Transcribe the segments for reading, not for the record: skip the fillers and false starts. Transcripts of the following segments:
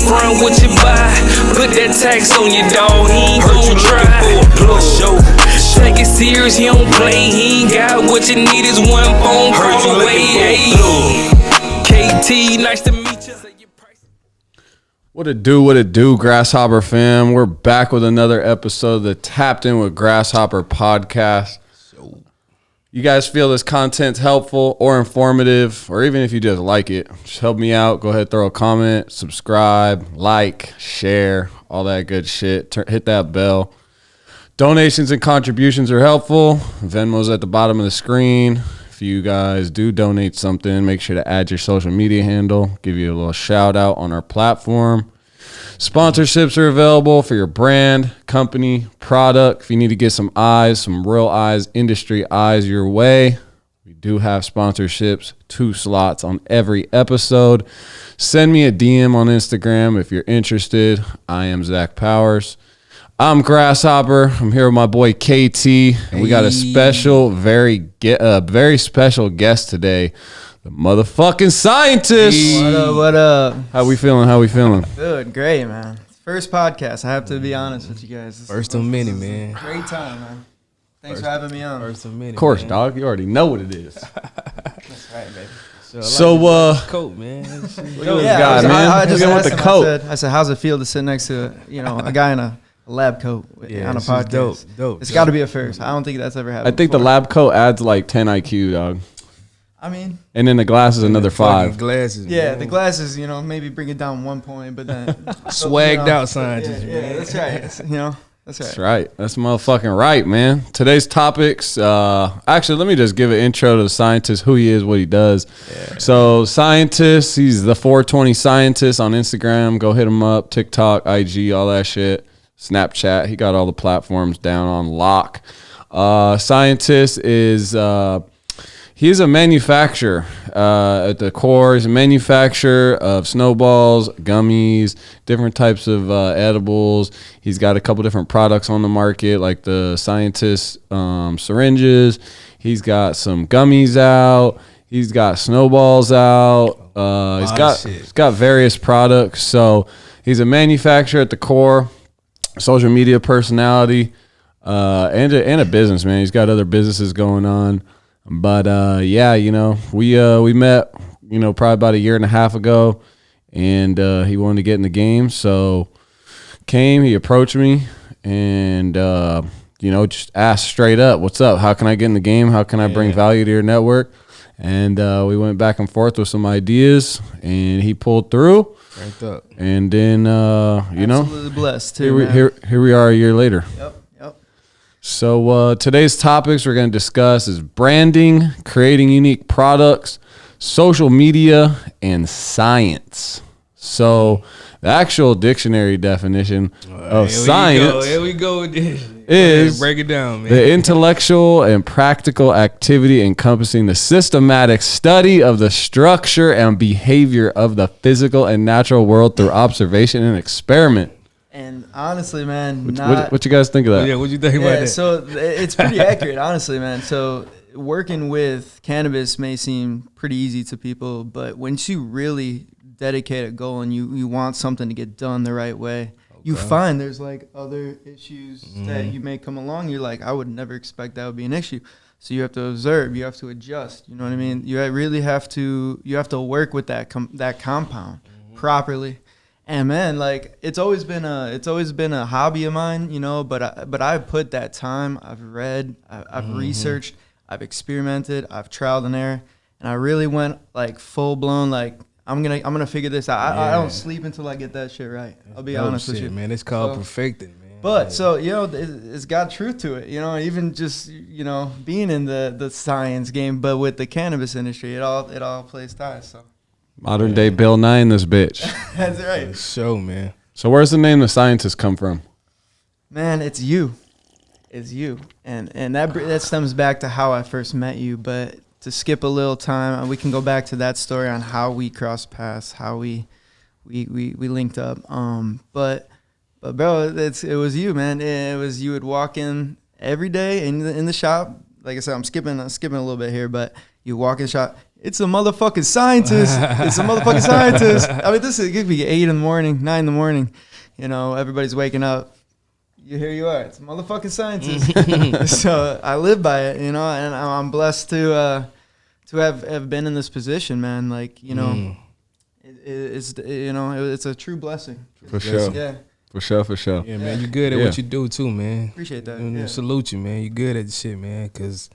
front what you buy. Put that tax on your dog, he ain't gon' try. Take it serious, he don't play. He ain't got what you need is one phone call away. KT, nice to meet you. What it do, Grasshopper fam? We're back with another episode of the Tapped In with Grasshopper podcast. You guys feel this content's helpful or informative, or even if you just like it, just help me out. Go ahead, throw a comment, subscribe, like, share, all that good shit. Hit that bell. Donations and contributions are helpful. Venmo's at the bottom of the screen. If you guys do donate something, make sure to add your social media handle. Give you a little shout out on our platform. Sponsorships are available for your brand, company, product. If you need to get some eyes, some real eyes, industry eyes your way, we do have sponsorships, 2 slots on every episode. Send me a DM on Instagram if you're interested. I am Zach Powers. I'm Grasshopper. I'm here with my boy KT. And we got a special, very special guest today. The motherfucking scientist. What up? How we feeling? Good, great, man. First podcast. I have to be honest with you guys. First of many, man. Great time, man. Thanks for having me on. First of many. Of course, man. dog. You already know what it is. That's right, baby. Coat, man. I just with the coat. I said, how's it feel to sit next to a guy in a lab coat on a podcast? Dope. It's got to be a first. I don't think that's ever happened. I think before. the lab coat adds like 10 IQ, dog. I mean, and then the glasses another 5. Glasses. Yeah, man. the glasses. Maybe bring it down 1 point, but then swagged out scientists. Yeah, that's right. That's right. That's right. That's motherfucking right, man. Today's topics. Actually, let me just give an intro to the scientist, who he is, what he does. Yeah. So, scientist, he's the 420 scientist on Instagram. Go hit him up. TikTok, IG, all that shit. Snapchat. He got all the platforms down on lock. Scientist is he's a manufacturer at the core. He's a manufacturer of snowballs, gummies, different types of edibles. He's got a couple different products on the market, like the Scientist syringes. He's got some gummies out. He's got snowballs out. He's got various products. So he's a manufacturer at the core, social media personality, and a businessman. He's got other businesses going on. But we met, probably about 1.5 years ago, and he wanted to get in the game. So he approached me and just asked straight up, "What's up? How can I get in the game? How can I bring value to your network?" And we went back and forth with some ideas, and he pulled through. Ranked up. And then absolutely blessed too. Here we are 1 year later. Yep. So today's topics we're going to discuss is branding, creating unique products, social media, and science. So the actual dictionary definition of science here we go with this. Is break it down, man. The intellectual and practical activity encompassing the systematic study of the structure and behavior of the physical and natural world through observation and experiment. And honestly, man, what you guys think of that? Yeah, what you think about that? So it's pretty accurate, honestly, man. So working with cannabis may seem pretty easy to people, but once you really dedicate a goal and you want something to get done the right way, you find there's like other issues that you may come along. You're like, I would never expect that would be an issue. So you have to observe, you have to adjust. You know what I mean? You really have to work with that compound properly. And man, like it's always been a hobby of mine, but I put that time. I've read, I've researched, I've experimented, I've trialed and error, and I really went like full blown. Like I'm gonna figure this out. I don't sleep until I get that shit right. I'll be honest with you, man. It's called perfecting, man. But so it's got truth to it. Even just being in the science game, but with the cannabis industry, it all plays ties. So. Modern day Bill Nye in this bitch. That's right. Show, man. So where's the name the scientist come from? Man, it's you. And that stems back to how I first met you. But to skip a little time, we can go back to that story on how we crossed paths, how we linked up. But bro, it was you, man. It was you would walk in every day in the shop. Like I said, I'm skipping a little bit here, but you walk in the shop It's a motherfucking scientist. It's a motherfucking scientist. I mean, it could be 8 in the morning, 9 in the morning. You know, everybody's waking up. Here you are. It's a motherfucking scientist. So I live by it, you know, and I'm blessed to have been in this position, man. Like, you know, it's a true blessing. For sure. Yeah. For sure. Yeah, man, you good at what you do too, man. Appreciate that. And Yeah. salute you, man. You good at the shit, man. Cause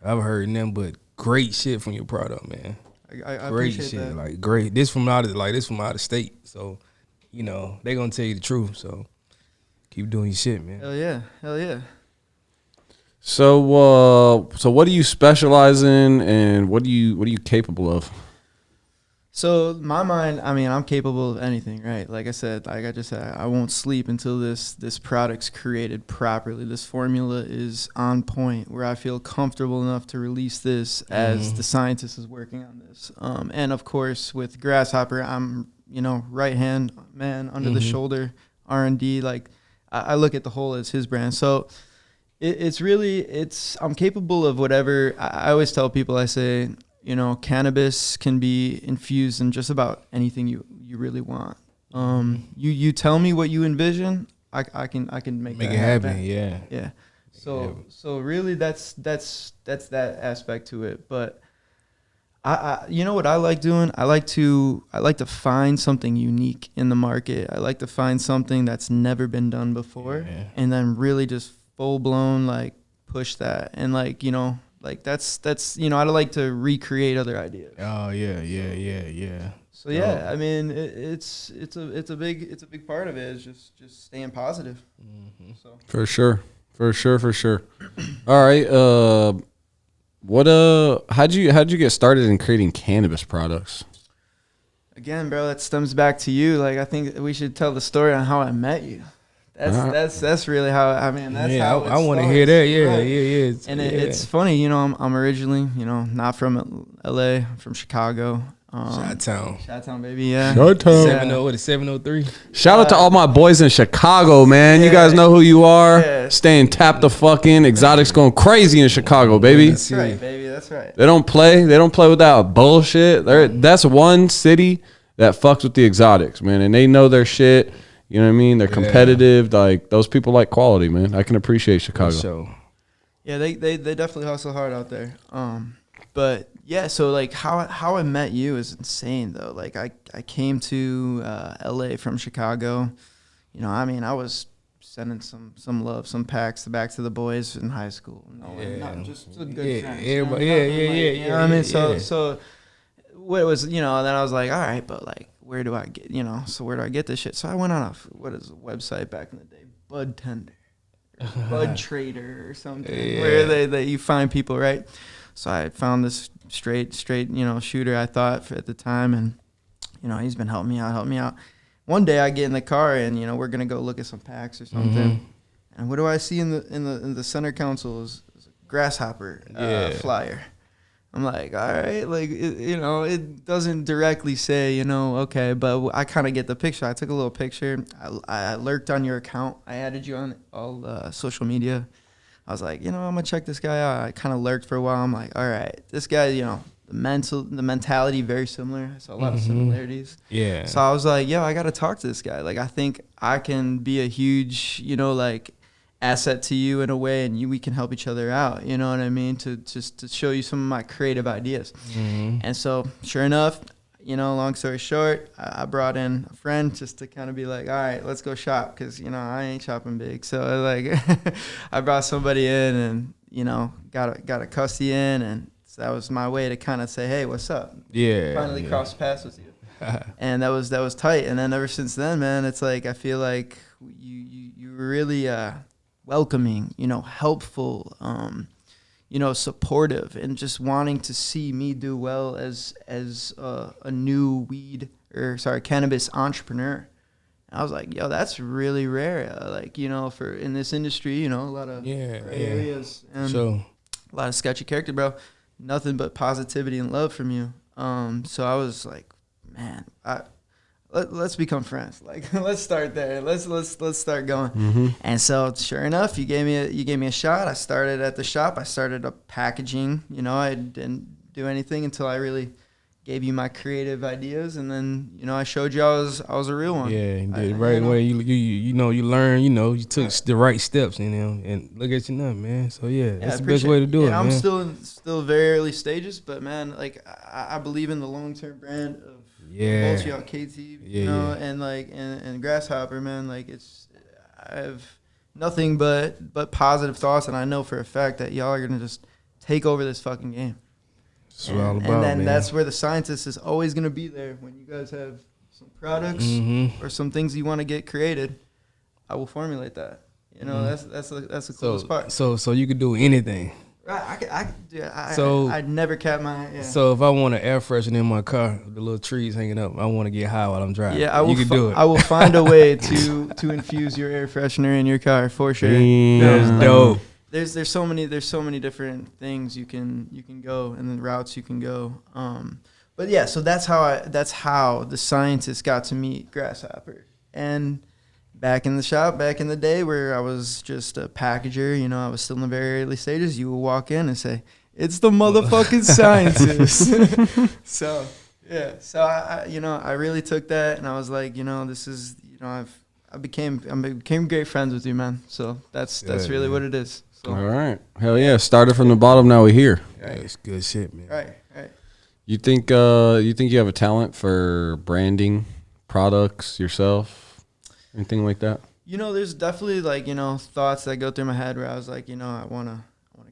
I've heard nothing but great shit from your product, man. I Great appreciate shit, that. like great. This from out of state, so you know they gonna tell you the truth. So keep doing your shit, man. Hell yeah. So what do you specialize in, and what are you capable of? So my mind, I mean, I'm capable of anything, right? Like I said, like I just said, I won't sleep until this product's created properly. This formula is on point where I feel comfortable enough to release this as the scientist is working on this. And of course, with Grasshopper, I'm, you know, right hand man under the shoulder R&D. Like I look at the whole as his brand. So I'm capable of whatever. I always tell people, I say, you know, cannabis can be infused in just about anything you really want. You tell me what you envision, I can make Make that it happen. Yeah. Yeah. So really that's that aspect to it. But I you know what I like doing? I like to find something unique in the market. I like to find something that's never been done before, and then really just full blown like push that, and like, you know, like that's you know, I'd like to recreate other ideas. Oh yeah. So yeah, I mean, it's a big part of it is just staying positive. So For sure. All right. How'd you get started in creating cannabis products? again, bro, that stems back to you. Like, I think we should tell the story on how I met you. That's really how, I mean, that's how I want to hear that. Yeah. And it's funny, you know, I'm originally, you know, not from LA, I'm from Chicago. Chi-Town, baby, yeah. Chi-Town. 703. Shout out to all my boys in Chicago, man. You guys know who you are. Yeah. Staying tapped the fuck in. Exotics going crazy in Chicago, baby. That's right, baby. That's right. They don't play with that bullshit. That's one city that fucks with the exotics, man. And they know their shit. You know what I mean? They're competitive. Like, those people like quality, man. I can appreciate Chicago. So, yeah, they definitely hustle hard out there. But yeah, so like how I met you is insane though. Like I came to LA from Chicago. You know, I mean, I was sending some love, some packs back to the boys in high school. No, not just a good friends. Everybody, You know what I mean? So what it was, you know, then I was like, all right, but like, where do I get, you know, so where do I get this shit? So I went on a website back in the day, Bud Tender, Bud Trader or something, where they you find people, right? So I found this straight, you know, shooter, I thought at the time, and you know, he's been helping me out. One day I get in the car and, you know, we're gonna go look at some packs or something, and what do I see in the center console is a Grasshopper flyer. I'm like, all right, like, you know, it doesn't directly say, you know, okay, but I kind of get the picture. I took a little picture. I lurked on your account. I added you on all social media. I was like, you know, I'm going to check this guy out. I kind of lurked for a while. I'm like, all right, this guy, you know, the mentality, very similar. I saw a lot of similarities. Yeah. So I was like, yo, I got to talk to this guy. Like, I think I can be a huge, you know, like, asset to you in a way, and we can help each other out, you know what I mean, to show you some of my creative ideas. And so sure enough, you know, long story short, I brought in a friend just to kind of be like, all right, let's go shop, because, you know, I ain't shopping big. So like I brought somebody in and, you know, got a cussy in, and so that was my way to kind of say, hey, what's up? Finally crossed paths with you. And that was tight. And then ever since then, man, it's like I feel like you really welcoming, you know, helpful, you know, supportive, and just wanting to see me do well as a new cannabis entrepreneur. And I was like, yo, that's really rare. Like, you know, for in this industry, you know, a lot of gray areas and a lot of sketchy character, bro. Nothing but positivity and love from you. So I was like, man, let's become friends. Like, let's start there. Let's start going. And so sure enough, you gave me a shot. I started at the shop. I started up packaging. You know, I didn't do anything until I really gave you my creative ideas, and then I showed you I was a real one. Yeah, you did the right way. You learn. You took the right steps, and look at you now, man. So that's the best way to do it. I'm man. still very early stages, but man, like I believe in the long-term brand of both y'all, KT, and like and Grasshopper, man. Like I have nothing but positive thoughts, and I know for a fact that y'all are gonna just take over this fucking game. That's what all about, and then man. that's where the scientist is always going to be there when you guys have some products or some things you want to get created. I will formulate that. That's the coolest part. So you could do anything. Right, I'd never cap my. Yeah. So if I want an air freshener in my car, the little trees hanging up, I want to get high while I'm driving. Yeah, you can do it. I will find a way to infuse your air freshener in your car for sure. That's dope. There's so many different things you can go, and the routes you can go. But yeah, so that's how the scientist got to meet Grasshopper. And back in the shop, back in the day where I was just a packager, I was still in the very early stages, you would walk in and say, "It's the motherfucking scientist." So I really took that, and I was like, this is, I became great friends with you, man. So that's really what it is. So. All right. Hell yeah. Started from the bottom, now we're here. Right. It's good shit, man. Right. You think you have a talent for branding products yourself? Anything like that? There's definitely like, thoughts that go through my head where I was like, I want to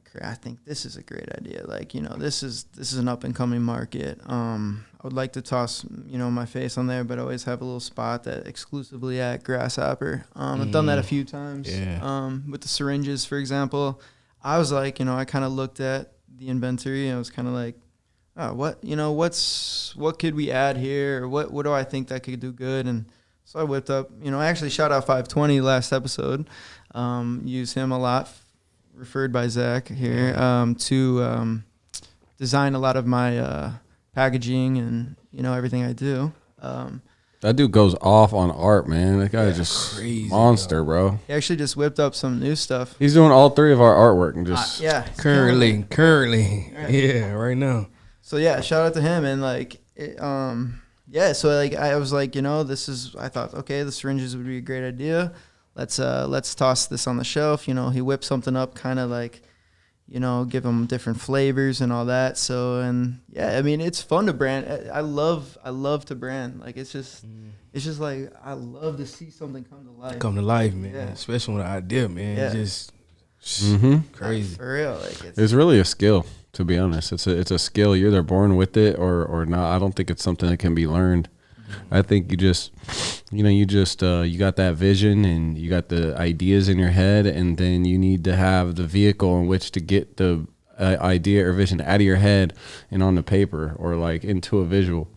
create, I think this is a great idea. Like, this is an up and coming market. I would like to toss, my face on there, but I always have a little spot that exclusively at Grasshopper. I've done that a few times. Yeah. With the syringes, for example, I was like, I kind of looked at the inventory and I was kind of like, oh, what could we add here? Or what do I think that could do good? And so I whipped up, I actually shout out 520 last episode. Use him a lot, referred by Zach here, to design a lot of my packaging and everything I do. That dude goes off on art, man. That guy is just crazy, monster, bro. He actually just whipped up some new stuff. He's doing all three of our artwork and just Currently, right now. So yeah, shout out to him and like, so like I was like, I thought, okay, the syringes would be a great idea. Let's toss this on the shelf. He whipped something up, kind of like, give them different flavors and all that. So, and yeah, I mean, it's fun to brand. I love to brand. Like, it's just like, I love to see something come to life. Man. Yeah. Especially with an idea, man. Yeah. It's just crazy. For real. Like, it's really a skill, to be honest. It's a skill. You're either born with it or not. I don't think it's something that can be learned. I think you just, you got that vision and you got the ideas in your head, and then you need to have the vehicle in which to get the idea or vision out of your head and on the paper or like into a visual.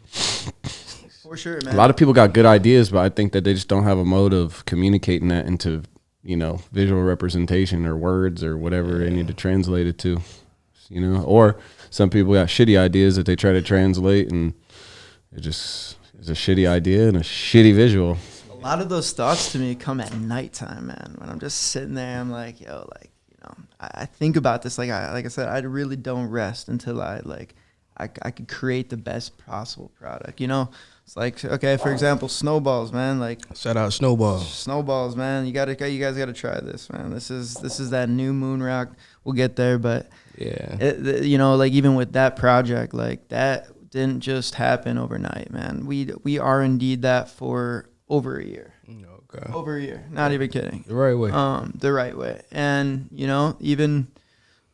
For sure, man. A lot of people got good ideas, but I think that they just don't have a mode of communicating that into, visual representation or words or whatever they need to translate it to, or some people got shitty ideas that they try to translate and it just is a shitty idea and a shitty visual. A lot of those thoughts to me come at nighttime, man. When I'm just sitting there, I'm like, I think about this. Like I said, I really don't rest until I could create the best possible product. It's like, okay, for example, snowballs, man. Like, shout out snowballs. Snowballs, man. You guys gotta try this, man. This is that new moon rock. We'll get there, but yeah, like even with that project, like that didn't just happen overnight, man. We R&D'd that for over a year. Okay. Over a year. Not even kidding. The right way. The right way. And, even,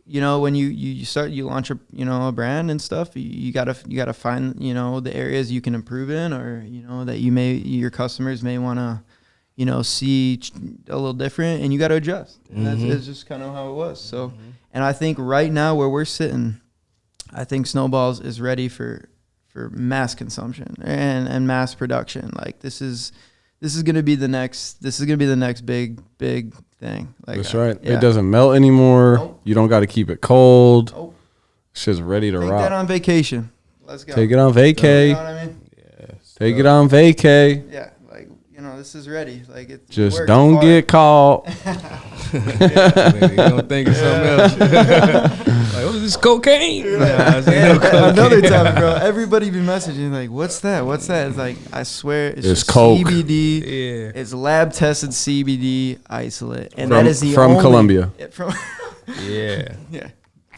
when you launch a brand and stuff, you gotta find, the areas you can improve in or, that your customers may want to, see a little different, and you got to adjust. And that's just kind of how it was. So, and I think right now where we're sitting, I think Snowballs is ready for mass consumption and mass production. Like this is gonna be the next big thing. Like, that's right. Yeah. It doesn't melt anymore. Nope. You don't got to keep it cold. Nope. Shit's ready to Take rock. that on vacation. Let's go. Take it on vacay. You know what I mean? Take it on vacay. Yeah, like this is ready. Like it Just works don't hard. get caught. You don't think it's something else. Like, what is this, cocaine? Nah, it's Yeah, no cocaine. another time, bro. Everybody be messaging like, "What's that? What's that?" It's like, I swear, it's just coke. CBD. Yeah. It's lab tested CBD isolate, and From- that is the from only, Colombia. Yeah, from Yeah. yeah.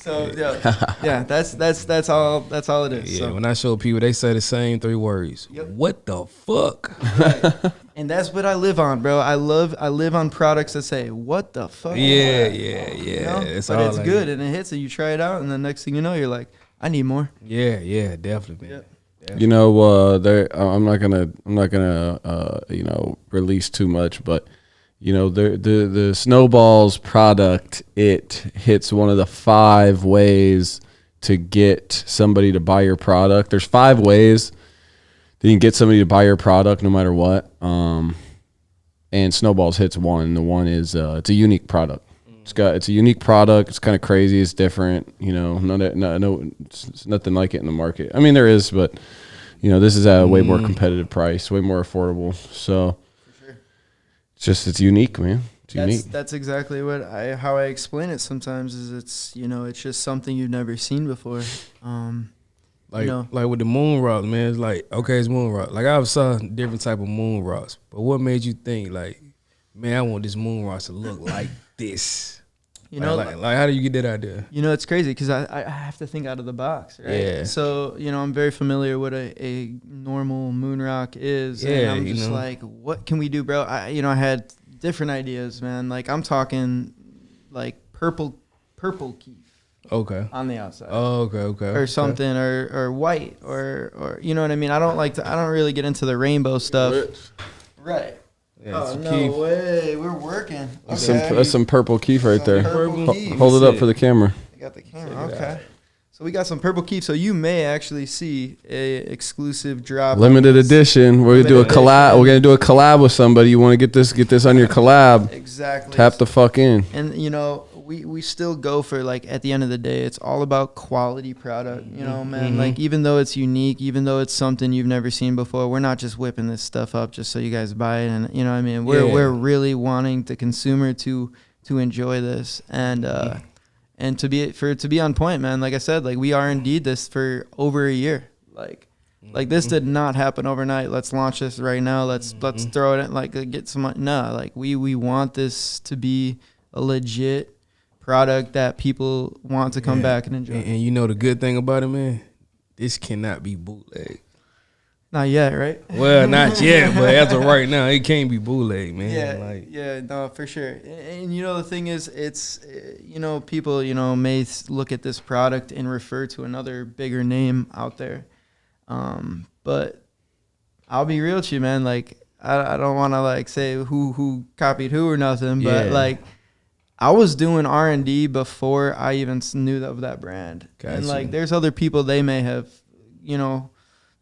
So yeah, that's all it is. Yeah, So. when I show people, they say the same 3 words. Yep. What the fuck? Right. And that's what I live on, bro. I live on products that say, "What the fuck?" Yeah, is that?" yeah, You yeah. know? It's But all it's like good that. and it hits, and you try it out, and the next thing you know, you're like, "I need more." Yeah, yeah, definitely, man. Yep. You know, I'm not gonna release too much, but you know, the Snowballs product, it hits one of the 5 ways to get somebody to buy your product. There's 5 ways that you can get somebody to buy your product no matter what. And Snowballs hits one. The one is it's a unique product. It's a unique product. It's kind of crazy. It's different. You know, it's nothing like it in the market. I mean, there is, but you know, this is at a way more competitive price, way more affordable. So it's unique, man. It's unique. That's exactly how I explain it sometimes is it's just something you've never seen before. Like, you know. like with the moon rocks, man, it's like, okay, it's moon rock. Like, I saw different type of moon rocks, but what made you think, like, man, I want this moon rock to look like this? You know, like how do you get that idea? You know, it's crazy because I have to think out of the box, right? Yeah. So, I'm very familiar what a normal moon rock is. Yeah, And I'm you just know. like, what can we do, bro? I had different ideas, man. Like, I'm talking like purple keef Okay. on the outside. Oh, okay. Or something, or white, or you know what I mean? I don't really get into the rainbow stuff. Right. Yeah, Oh, some no keef. way. We're working. That's some purple keef right there. Purple keef. Hold it up for the camera. I got the camera. Okay. So we got some purple keef. So you may actually see a exclusive drop. Limited edition. We're gonna do a Limited collab. edition. We're gonna do a collab with somebody. You want to get this on your collab? Exactly. Tap the fuck in. And we still go for, like, at the end of the day, it's all about quality product. You know, man. Mhm. Like, even though it's unique, even though it's something you've never seen before, we're not just whipping this stuff up just so you guys buy it. And you know what I mean? We're really wanting the consumer to enjoy this and to be on point, man. Like I said, like, we R&D'd this for over a year. Like this did not happen overnight. Let's launch this right now. Let's throw it in, like, get some. No, like we want this to be a legit product that people want to come back and enjoy. And you know the good thing about it, man? This cannot be bootleg. Not yet, right? Well, not yet, but as of right now, it can't be bootleg, man. Yeah, no, for sure. And the thing is, it's people may look at this product and refer to another bigger name out there, but I'll be real with you, man. Like, I don't want to, like, say who copied who or nothing, but like, I was doing R&D before I even knew of that brand. Gotcha. And like, there's other people they may have,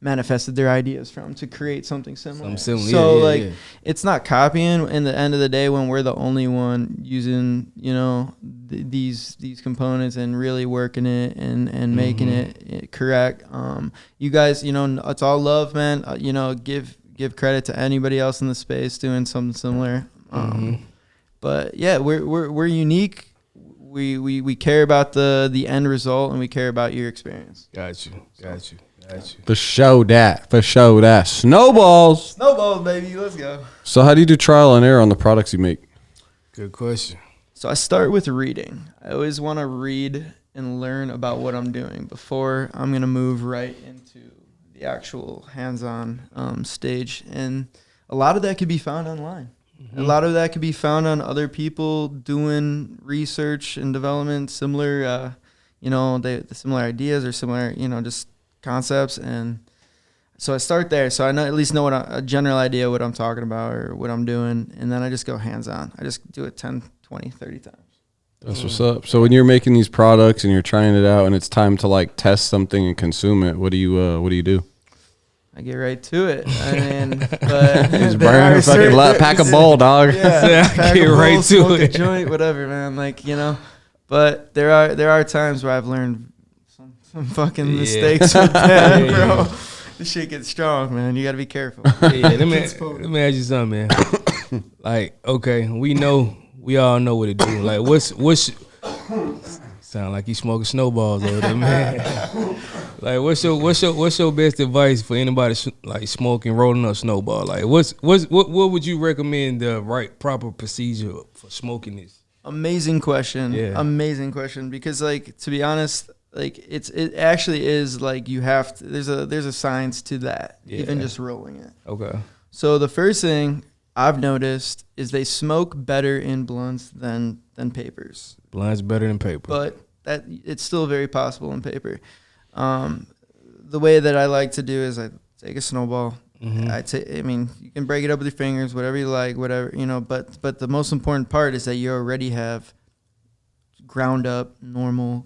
manifested their ideas from to create something similar. So it's not copying. In the end of the day, when we're the only one using, these components and really working it and making it correct. You guys, it's all love, man. Give credit to anybody else in the space doing something similar. But yeah, we're unique. We care about the end result, and we care about your experience. Got you. For sure that. Snowballs, baby, let's go. So how do you do trial and error on the products you make? Good question. So I start with reading. I always want to read and learn about what I'm doing before I'm gonna move right into the actual hands-on stage, and a lot of that could be found online. A lot of that could be found on other people doing research and development, similar, the similar ideas or similar, just concepts. And so I start there. So I at least know a general idea what I'm talking about or what I'm doing. And then I just go hands-on. I just do it 10, 20, 30 times. That's what's up. So when you're making these products and you're trying it out and it's time to, like, test something and consume it, what do you do? I get right to it. I mean, but Just burn a fucking pack a bowl, dog. Yeah, pack Get a bowl, right to smoke a it. joint, whatever, man. Like, but there are times where I've learned some fucking mistakes with that, bro. This shit gets strong, man. You got to be careful. Yeah, let me ask you something, man. Like, okay, we all know what it do. Like, what's sound like you smoking snowballs over there, man. Like, what's your best advice for anybody like smoking, rolling up snowball? Like, what would you recommend the proper procedure for smoking this? Amazing question. Yeah. Amazing question. Because, like, to be honest, like it actually is like you have to. There's a science to that. Yeah. Even just rolling it. Okay. So the first thing I've noticed is they smoke better in blunts than papers. Blunts better than paper. But that it's still very possible in paper. The way that I like to do is I take a snowball. I mean, you can break it up with your fingers, whatever you like, whatever, you know, but the most important part is that you already have ground up normal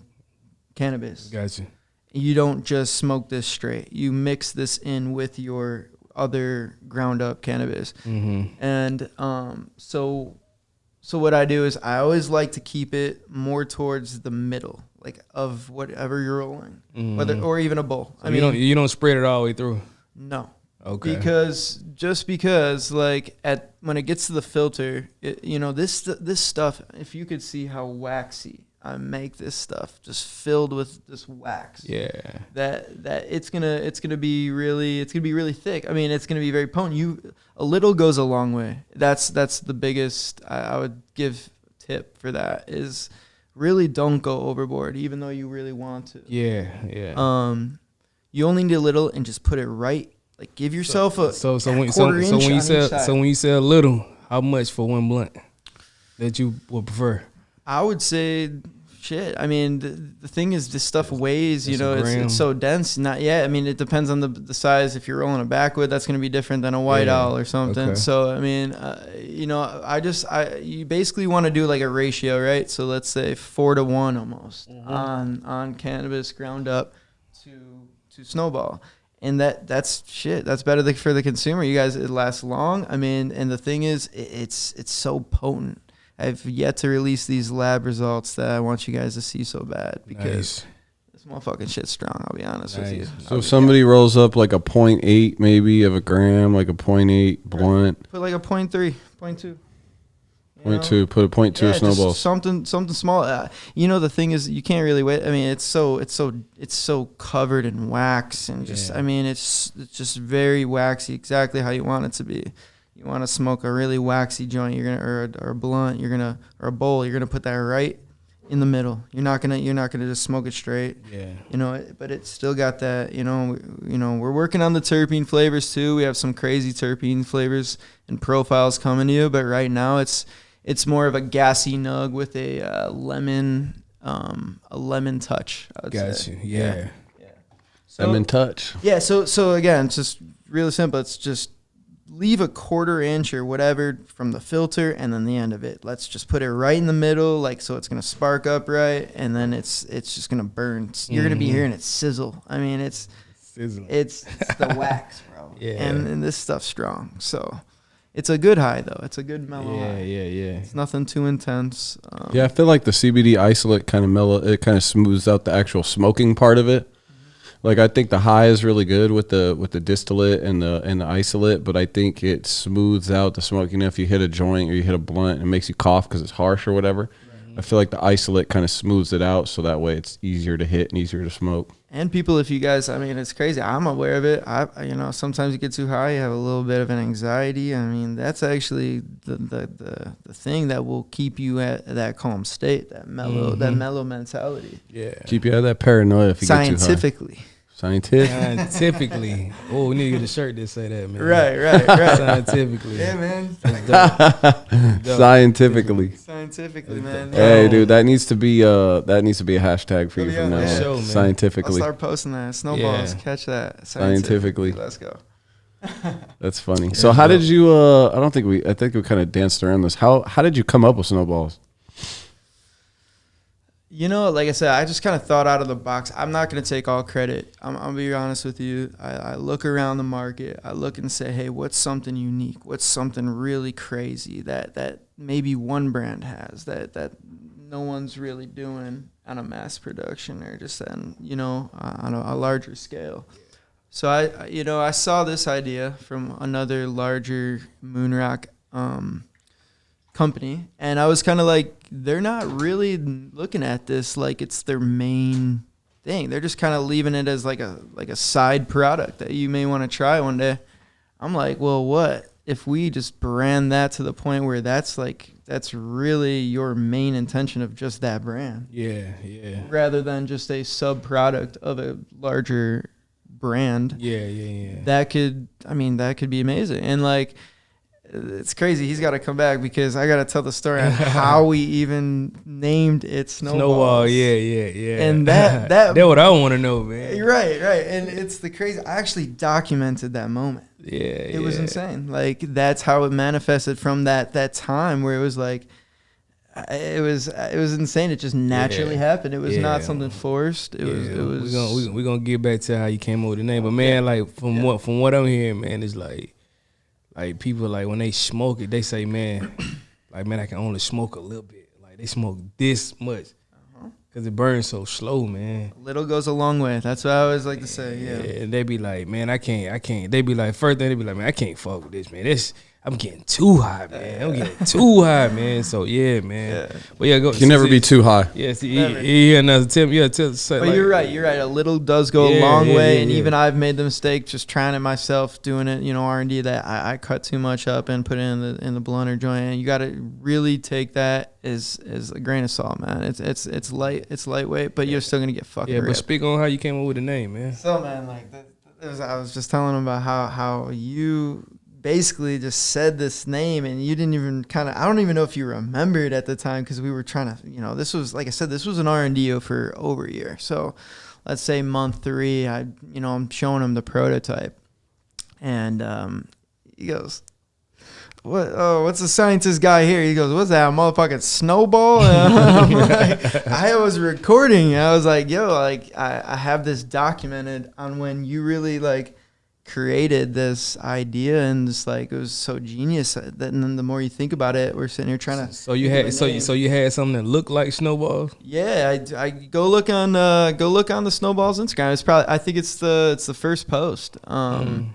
cannabis. Gotcha. You don't just smoke this straight. You mix this in with your other ground up cannabis. And so what I do is I always like to keep it more towards the middle, like of whatever you're rolling, whether or even a bowl. So you don't spread it all the way through. No. Okay. Because like when it gets to the filter, this stuff. If you could see how waxy I make this stuff, just filled with this wax. Yeah. That it's gonna be really thick. I mean, it's gonna be very potent. A little goes a long way. That's the biggest I would give tip for that is really don't go overboard, even though you really want to. Yeah. You only need a little and just put it right. Like give yourself when you sell little, how much for one blunt that you would prefer? I would say, shit. I mean, the thing is, this stuff weighs. It's so dense. Not yet. I mean, it depends on the size. If you're rolling a backwood, that's going to be different than a white owl or something. Okay. So I mean, you basically want to do like a ratio, right? So let's say 4-to-1 almost on cannabis ground up to snowball. And that's shit. That's better for the consumer. You guys, it lasts long. I mean, and the thing is, it's so potent. I've yet to release these lab results that I want you guys to see so bad because this motherfucking shit's strong. I'll be honest with you. So if somebody rolls up like a 0.8 maybe of a gram, like a 0.8 blunt. Put like a 0.3, 0.2. 0.2, put a 0.2 snowball. Something small. The thing is, you can't really wait. I mean, it's so covered in wax and just. I mean, it's just very waxy, exactly how you want it to be. You want to smoke a really waxy joint, or a blunt, or a bowl. You're gonna put that right in the middle. You're not gonna just smoke it straight. Yeah. But it's still got that. We're working on the terpene flavors too. We have some crazy terpene flavors and profiles coming to you. But right now, it's more of a gassy nug with a lemon touch. I would say. Yeah. So, lemon touch. Yeah. So again, it's just really simple. It's just leave a 1/4 inch or whatever from the filter, and then the end of it. Let's just put it right in the middle, like so it's gonna spark up right, and then it's just gonna burn. You're gonna be hearing it sizzle. I mean, it's the wax, bro. Yeah. And this stuff's strong, so. It's a good high, though. It's a good mellow high. Yeah. It's nothing too intense. Yeah, I feel like the CBD isolate kind of mellow. It kind of smooths out the actual smoking part of it. Like I think the high is really good with the distillate and the isolate, but I think it smooths out the smoke. If you hit a joint or you hit a blunt, it makes you cough because it's harsh or whatever. Right. I feel like the isolate kind of smooths it out, so that way it's easier to hit and easier to smoke. And people, if you guys, I mean, it's crazy. I'm aware of it. Sometimes you get too high, you have a little bit of an anxiety. I mean, that's actually the thing that will keep you at that calm state, that mellow mentality. Yeah, keep you out of that paranoia if you get too high. Scientifically. Oh, we need to get a shirt that say that, man. Right. Scientifically. Yeah, man. Scientifically, man. Hey, dude, that needs to be a hashtag for you from now on. Show, scientifically. I'll start posting that. Snowballs, catch that. Scientifically. Let's go. That's funny. So how did you? I think we kind of danced around this. How did you come up with snowballs? Like I said, I just kind of thought out of the box. I'm not going to take all credit. I'm going to be honest with you. I look around the market. I look and say, hey, what's something unique? What's something really crazy that maybe one brand has that no one's really doing on a mass production or just on a larger scale? So I saw this idea from another larger moon rock company, and I was kind of like, they're not really looking at this like it's their main thing. They're just kind of leaving it as like a side product that you may want to try one day. I'm like, well, what if we just brand that to the point where that's really your main intention of just that brand? Yeah. Rather than just a sub product of a larger brand. Yeah. That could be amazing. And like, it's crazy. He's got to come back because I got to tell the story on how we even named it Snowball. Yeah. And that's what I want to know, man. Right. And it's the crazy. I actually documented that moment. Yeah. It was insane. Like, that's how it manifested from that time where it was like, it was insane. It just naturally happened. It was not something forced. It was. We're gonna get back to how you came up with the name, but man, like from what I'm hearing, man, it's like people, like when they smoke it, they say, man, like, man, I can only smoke a little bit. Like, they smoke this much because it burns so slow, man. A little goes a long way. That's what I always like to say. Yeah. And they be like, man, I can't. They be like, first thing they be like, man, I can't fuck with this, man. I'm getting too high, man. I'm getting too high, man. So yeah, man. Yeah. But yeah, go. You can never be too high. Yeah, see, another tip. Yeah, tip. But like, you're right. A little does go a long way, and even I've made the mistake just trying it myself, doing it. R&D that I cut too much up and put it in the blunt or joint. And you got to really take that as a grain of salt, man. It's lightweight, but you're still gonna get fucking. Yeah, ripped. but speak on how you came up with the name, man. So man, like I was just telling him about how you basically just said this name, and you didn't even I don't even know if you remembered at the time, because we were trying to, this was, like I said, this was an R&D for over a year. So let's say month 3, I'm showing him the prototype, and he goes, what's the scientist guy here? He goes, what's that, a motherfucking snowball? And I'm like, I was recording. I was like, yo, like I have this documented on when you really like created this idea, and just like, it was so genius that, and then the more you think about it, we're sitting here trying to. So you had something that looked like snowballs. Yeah, I go look on the Snowballs Instagram. It's probably, I think it's the first post. And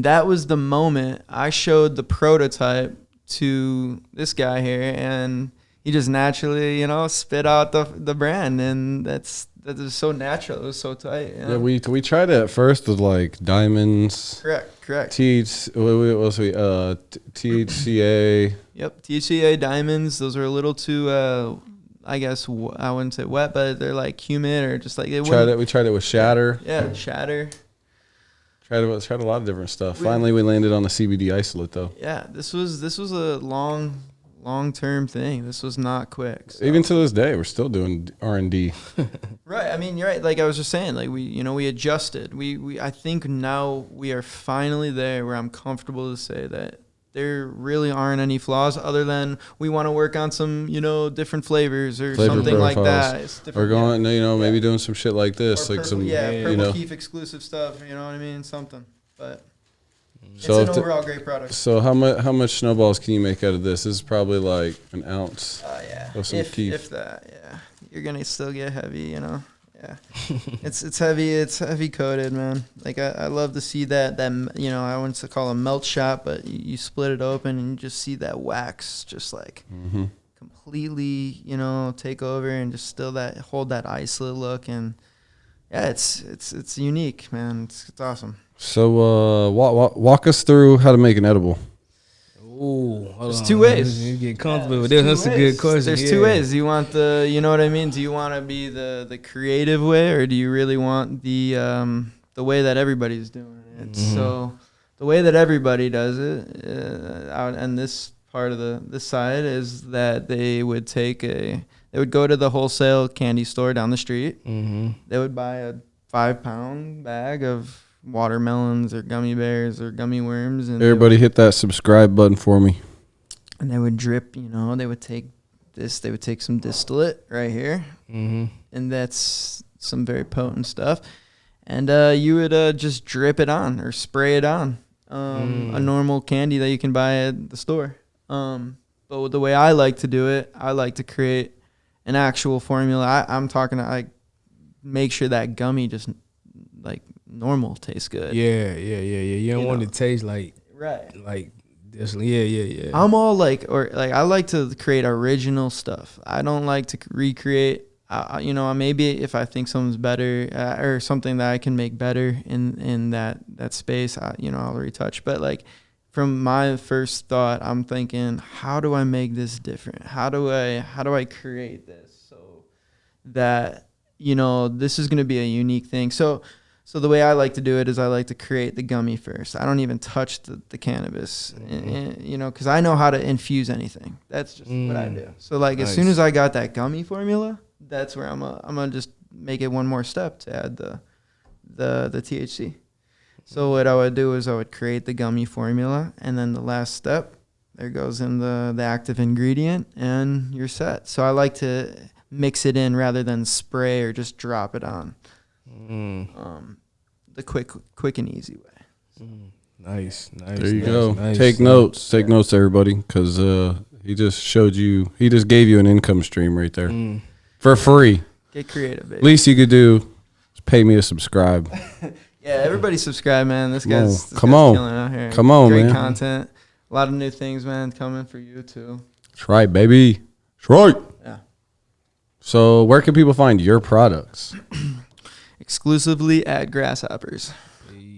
that was the moment I showed the prototype to this guy here, and he just naturally, spit out the brand, and that was so natural. It was so tight. Yeah, we tried it at first with like diamonds. Correct. THCA. Yep, THCA diamonds. Those are a little too, I guess I wouldn't say wet, but they're like humid, or just like We tried it with shatter. Yeah, shatter. Tried a lot of different stuff. Finally, we landed on the CBD isolate though. Yeah, this was a long-term thing. This was not quick. So. Even to this day, we're still doing R&D. Right. I mean, you're right. Like I was just saying, like we adjusted. I think now we are finally there where I'm comfortable to say that there really aren't any flaws, other than we want to work on some, different flavors or something like that. It's different. We're going, maybe doing some shit like this, or like purple, some, Purple Keef exclusive stuff. You know what I mean? Something, but. So it's an overall great product. So how much snowballs can you make out of this? This is probably like an ounce. Yeah. Of some Keef. If that, yeah. You're gonna still get heavy, Yeah. It's heavy. It's heavy coated, man. Like I love to see that I wouldn't call it a melt shot, but you split it open and you just see that wax just like completely, take over, and just still hold that isolate look, and yeah, it's unique, man. It's awesome. So walk us through how to make an edible. Ooh, there's 2 ways. You get comfortable with this. That's a good question. There's 2 ways. Do you want the, what I mean? Do you want to be the creative way, or do you really want the way that everybody's doing it? So the way that everybody does it, out on this part of this side, is that they would go to the wholesale candy store down the street. They would buy a 5-pound bag of watermelons or gummy bears or gummy worms, and everybody hit that subscribe button for me. And they would drip, they would take this, they would take some distillate right here, and that's some very potent stuff, and you would just drip it on or spray it on a normal candy that you can buy at the store. But the way I like to do it, I like to create an actual formula. I'm talking, I make sure that gummy just like normal tastes good. Yeah. You don't want it to taste like this. Yeah. I'm all like, I like to create original stuff. I don't like to recreate. Maybe if I think something's better or something that I can make better in that space, I'll retouch. But like from my first thought, I'm thinking, how do I make this different? How do I create this so that this is going to be a unique thing? So the way I like to do it is I like to create the gummy first. I don't even touch the cannabis, because I know how to infuse anything. That's just what I do. So like as soon as I got that gummy formula, that's where I'm gonna just make it one more step to add the THC. So what I would do is I would create the gummy formula, and then the last step, there goes in the active ingredient, and you're set. So I like to mix it in rather than spray or just drop it on. The quick and easy way. Nice. There you go. Nice. Take notes, everybody, because he just gave you an income stream right there for free. Get creative, baby. Least you could do is pay me to subscribe. Yeah, everybody subscribe, man. This guy's killing out here. Come on, Great man. content. A lot of new things, man, coming for you too. That's right, baby. That's right. Yeah. So where can people find your products? Exclusively at Grasshoppers.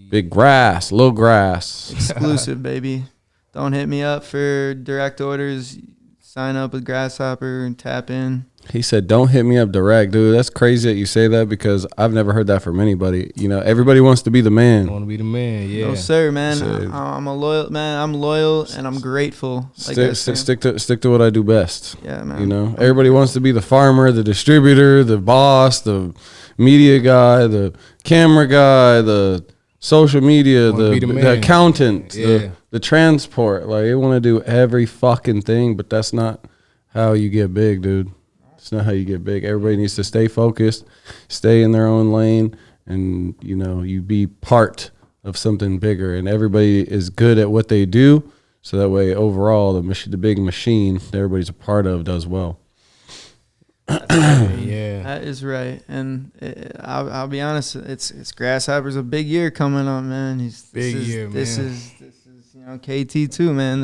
Big grass, little grass. Exclusive, baby. Don't hit me up for direct orders. Sign up with Grasshopper and tap in. He said, don't hit me up direct, dude. That's crazy that you say that because I've never heard that from anybody. Everybody wants to be the man. I want to be the man, yeah. No, sir, man. I'm a loyal man. I'm loyal and I'm grateful. Stick to what I do best. Yeah, man. Everybody wants to be the farmer, the distributor, the boss, the media guy, the camera guy, the social media, the accountant, the transport. Like, they want to do every fucking thing, but that's not how you get big, dude. It's not how you get big. Everybody needs to stay focused, stay in their own lane, and you be part of something bigger. And everybody is good at what they do, so that way overall the big machine that everybody's a part of does well. Yeah, that is right. And I'll be honest, it's Grasshopper's a big year coming up, man. This is KT too, man.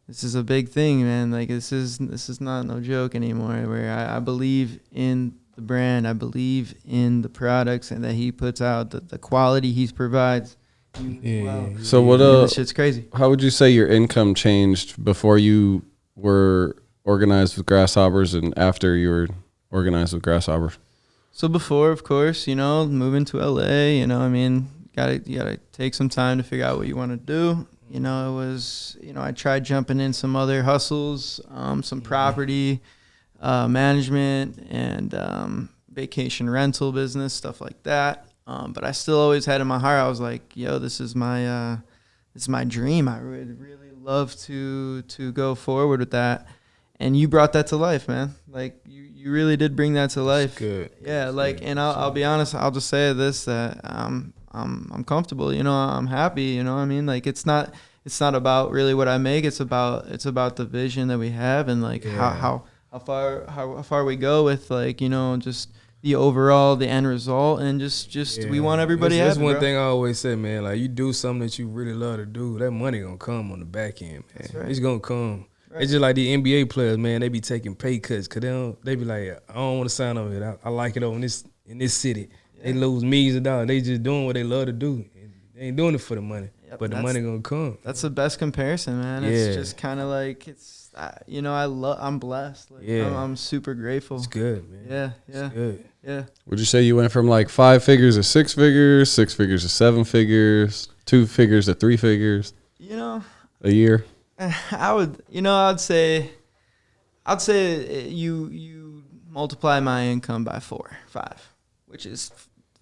This is a big thing, man. Like this is not no joke anymore. Where I believe in the brand, I believe in the products and that he puts out, the quality he provides. So what? This shit's crazy. How would you say your income changed before you were organized with Grasshoppers and after you were organized with Grasshoppers? So before, of course, moving to LA, you gotta take some time to figure out what you want to do. It was, I tried jumping in some other hustles, some property management and vacation rental business, stuff like that. But I still always had in my heart, I was like, yo, this is my dream. I would really love to go forward with that. And you brought that to life, man. Like you really did bring that to life. That's good. Yeah, and I'll be honest. I'll just say this, that I'm comfortable. I'm happy. Like it's not about really what I make. It's about the vision that we have and like how far we go with just the end result and just we want everybody happy. That's one thing I always say, man. Like you do something that you really love to do, that money gonna come on the back end, man. Right. It's gonna come. Right. It's just like the NBA players, man. They be taking pay cuts because they be like, I don't want to sign over it. I like it over in this city. Yeah. They lose millions of dollars. They just doing what they love to do. They ain't doing it for the money, but the money gonna come. That's the best comparison, man. Yeah. It's just kind of like I'm blessed. Like, I'm super grateful. It's good, man. Yeah. It's good. Yeah. Would you say you went from like 5 figures to 6 figures, 6 figures to 7 figures, 2 figures to 3 figures? A year. I'd say you multiply my income by 4, 5, which is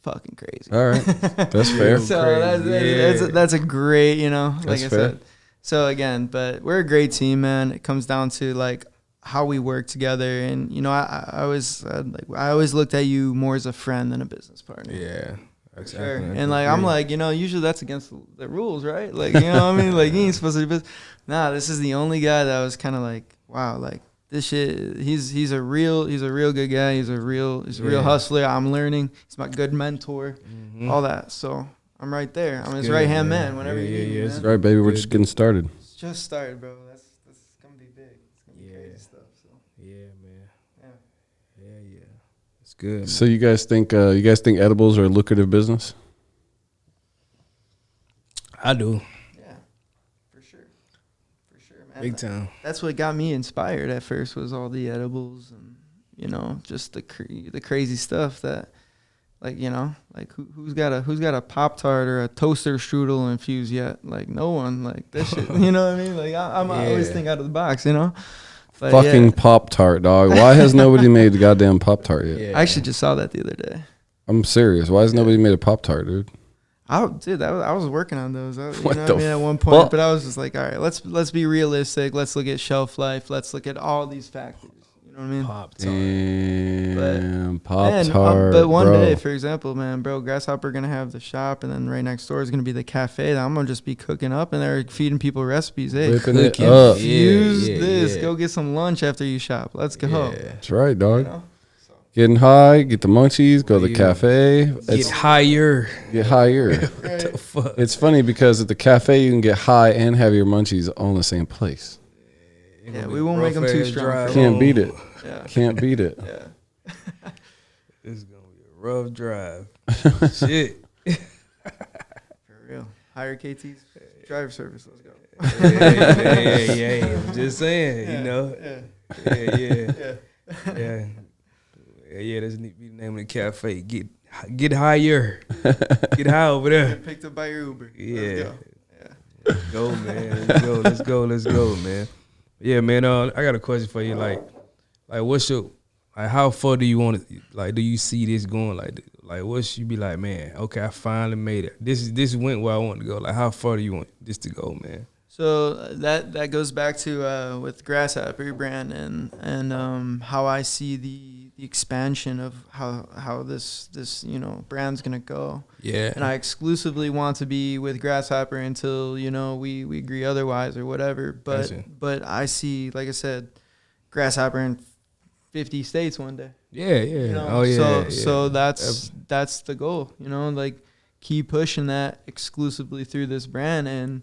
fucking crazy. All right, that's fair. So that's a great, like that's I fair. said. So again, but we're a great team, man. It comes down to like how we work together, and I always looked at you more as a friend than a business partner. Yeah. Exactly. Sure. And like I'm like, usually that's against the rules, right? Like, what I mean? Like you ain't supposed to be. Nah, this is the only guy that was kind of like, wow, like this shit. He's a real good guy. He's a real hustler. I'm learning. He's my good mentor. All that. So I'm right there. I'm his right hand man. Whenever you need me, man. That's right, baby. We're just getting started. It's just started, bro. That's gonna be big. It's gonna be crazy stuff. So Yeah, man. yeah. Yeah. It's good. So you guys think edibles are a lucrative business? I do. Yeah, for sure, man. Big time. That's what got me inspired at first was all the edibles and just the crazy stuff that, like, who's got a Pop-Tart or a toaster strudel infused yet? Like, no one. Like, that shit. You know what I mean? Like, I always think out of the box. But Fucking Pop-Tart, dog. Why has nobody made the goddamn Pop-Tart yet? I actually just saw that the other day. I'm serious. Why has nobody made a Pop-Tart, dude? I was working on those. At one point, fuck? but I was just like, all right, let's be realistic. Let's look at shelf life. Let's look at all these factors. You know what I mean? Damn, Pop-Tart, but one bro. day, for example, man, bro, Grasshopper gonna have the shop, and then right next door is gonna be the cafe that I'm gonna just be cooking up, and they're feeding people recipes. Hey, Whipping it cook up. use this. Go get some lunch after you shop. Let's go. That's right, dog. Getting high, get the munchies, go to the cafe. Get higher. Get higher. The fuck? It's funny because at the cafe you can get high and have your munchies all in the same place. Yeah, we won't make them too strong. Can't beat it. Yeah. Can't beat it. Yeah. It's gonna be a rough drive. Shit. For real. Hire KT's driver service. Let's go. Yeah. I'm just saying, Yeah. That's be the name of the cafe. Get higher. Get high over there. Picked up by your Uber. Yeah. Let's go, man. Let's go, man. Yeah, man. I got a question for you. Like, what's your, like, how far do you want to, like, do you see this going? Like, what's you be like, man? Okay, I finally made it. This went where I want to go. Like, how far do you want this to go, man? So that goes back to with Grasshopper brand and how I see the expansion of how this brand's gonna go. Yeah. And I exclusively want to be with Grasshopper until we agree otherwise or whatever. But I see, like I said, Grasshopper in 50 states one day. Yeah. So that's the goal. Like, keep pushing that exclusively through this brand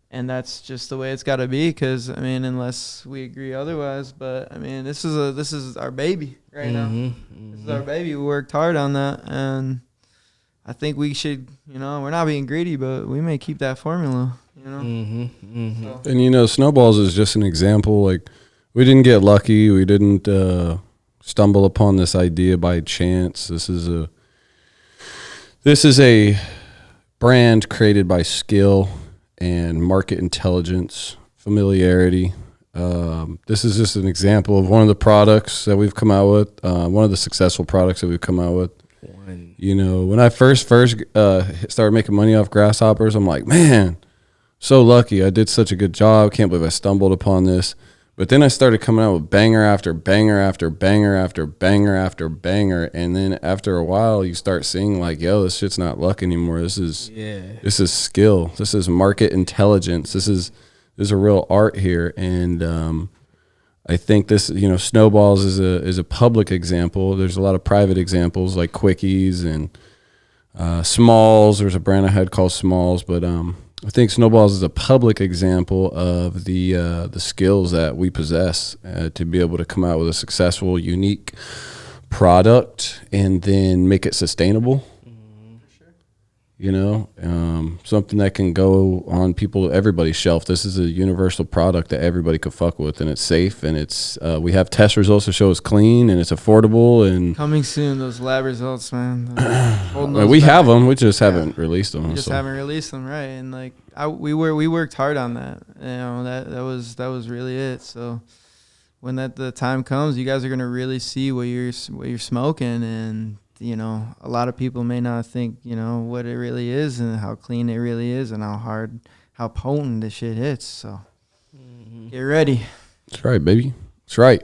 and that's just the way it's got to be, because I mean, unless we agree otherwise. But I mean, this is our baby right now. This is our baby. We worked hard on that, and I think we should. We're not being greedy, but we may keep that formula. So. And Snowballs is just an example. Like, we didn't get lucky. We didn't stumble upon this idea by chance. This is a brand created by skill and market intelligence, familiarity. This is just an example of one of the products that we've come out with, one of the successful products that we've come out with. When I first started making money off Grasshoppers, I'm like, man, so lucky. I did such a good job. Can't believe I stumbled upon this. But then I started coming out with banger after banger after banger after banger after banger. And then after a while, you start seeing like, yo, this shit's not luck anymore. This is skill. This is market intelligence. This is a real art here. And I think this, Snowballs is a public example. There's a lot of private examples like Quickies and Smalls. There's a brand I had called Smalls, but I think Snowballs is a public example of the skills that we possess to be able to come out with a successful, unique product and then make it sustainable. Something that can go on everybody's shelf. This is a universal product that everybody could fuck with, and it's safe, and it's we have test results to show it's clean and it's affordable. And coming soon, those lab results, man. We have them. We just haven't released them. We just haven't released them, right? And like we worked hard on that. That was really it. So when the time comes, you guys are gonna really see what you're smoking, and a lot of people may not think, what it really is and how clean it really is and how potent this shit hits. So get ready. That's right, baby. That's right.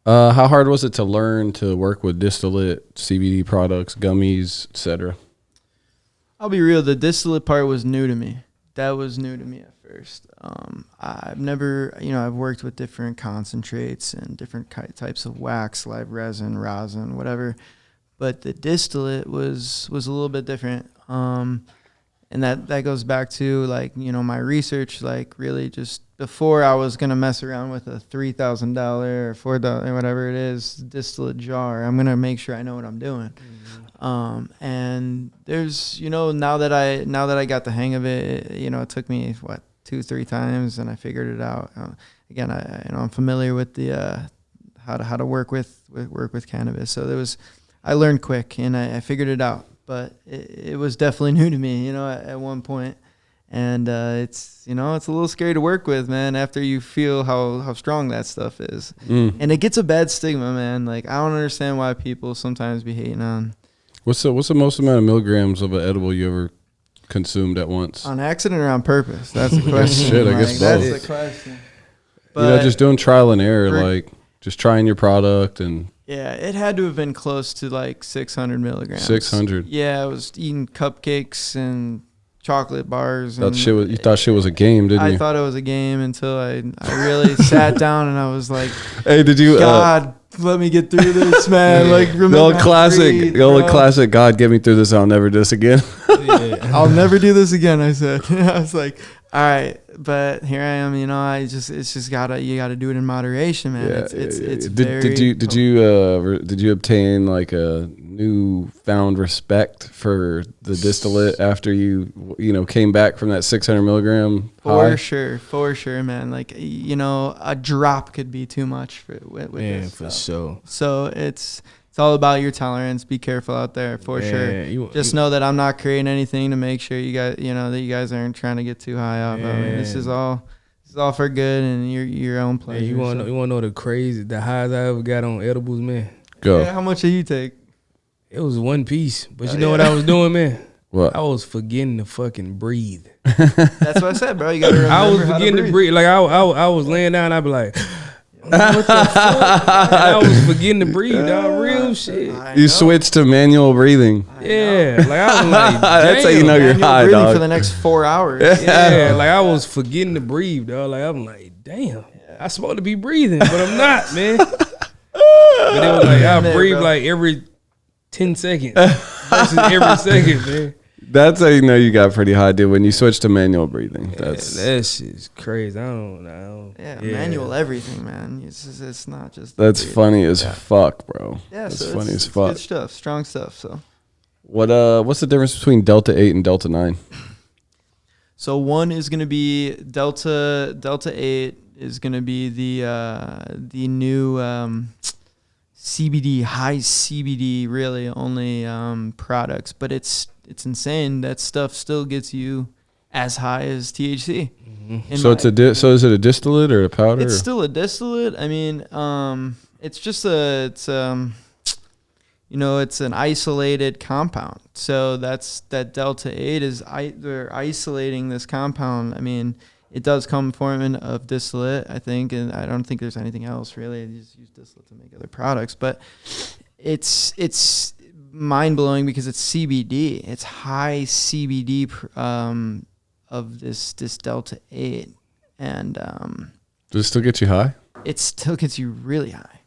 How hard was it to learn to work with distillate, CBD products, gummies, etc.? I'll be real. The distillate part was new to me. that was new to me at first. I've never, I've worked with different concentrates and different types of wax, live resin, rosin, whatever. But the distillate was a little bit different. And that goes back to like, my research, like really just before I was going to mess around with a $3,000 or $4,000, whatever it is, distillate jar. I'm going to make sure I know what I'm doing. And there's, now that I got the hang of it, it took me 2-3 times and I figured it out. Again, I'm familiar with the, how to work with cannabis. So I learned quick and I figured it out. But it was definitely new to me, at one point. And it's a little scary to work with, man, after you feel how strong that stuff is. And it gets a bad stigma, man. Like, I don't understand why people sometimes be hating on. What's the most amount of milligrams of an edible you ever consumed at once? On accident or on purpose? That's the question. Shit, I guess both. That's the question. But, just doing trial and error, like just trying your product and... Yeah, it had to have been close to like 600 milligrams. 600. Yeah, I was eating cupcakes and chocolate bars. You thought shit was a game, didn't you? I thought it was a game until I really sat down and I was like, "Hey, did you? God, let me get through this, man!" Like the old classic. God, get me through this. I'll never do this again. I'll never do this again. I said. I was like, all right, but here I am. You gotta do it in moderation, man. Yeah, it's did you obtain like a newfound respect for the distillate after you came back from that 600 milligram high? For sure, man. Like a drop could be too much with this for stuff. sure. So it's all about your tolerance. Be careful out there, for sure. Just know that I'm not creating anything to make sure you guys, that you guys aren't trying to get too high up. I mean, this is all for good and your own pleasure. Hey, you want to know the highs I ever got on edibles, man? Go. Yeah, how much did you take? It was one piece, but you know what I was doing, man? What? I was forgetting to fucking breathe. That's what I said, bro. You gotta remember I was forgetting to breathe. Like I was laying down, I'd be like. What the fuck? I was forgetting to breathe, dog. Real shit. You switched to manual breathing. Yeah, like I was like, that's how you know you're high, breathing dog. for the next 4 hours. Yeah, like I was forgetting to breathe, dog. Like I'm like, damn, I'm supposed to be breathing, but I'm not, man. But it was like I breathe like every 10 seconds versus every second, man. That's how you know you got pretty high, dude. When you switch to manual breathing, that shit's crazy. I don't know. Yeah, manual everything, man. It's not just. That's funny as fuck, bro. Yeah, that's so funny as fuck. Good stuff, strong stuff. So, what's the difference between Delta 8 and Delta 9? So one is gonna be Delta 8 is gonna be the new CBD, high CBD, really only products, but it's insane. That stuff still gets you as high as THC. Mm-hmm. So is it a distillate or a powder? It's still a distillate. I mean, it's just it's an isolated compound. So that Delta 8 is they're isolating this compound. I mean, it does come form of distillate, I think, and I don't think there's anything else really. They just use distillate to make other products, but it's mind blowing because it's CBD. It's high CBD of this Delta 8, and does it still get you high? It still gets you really high,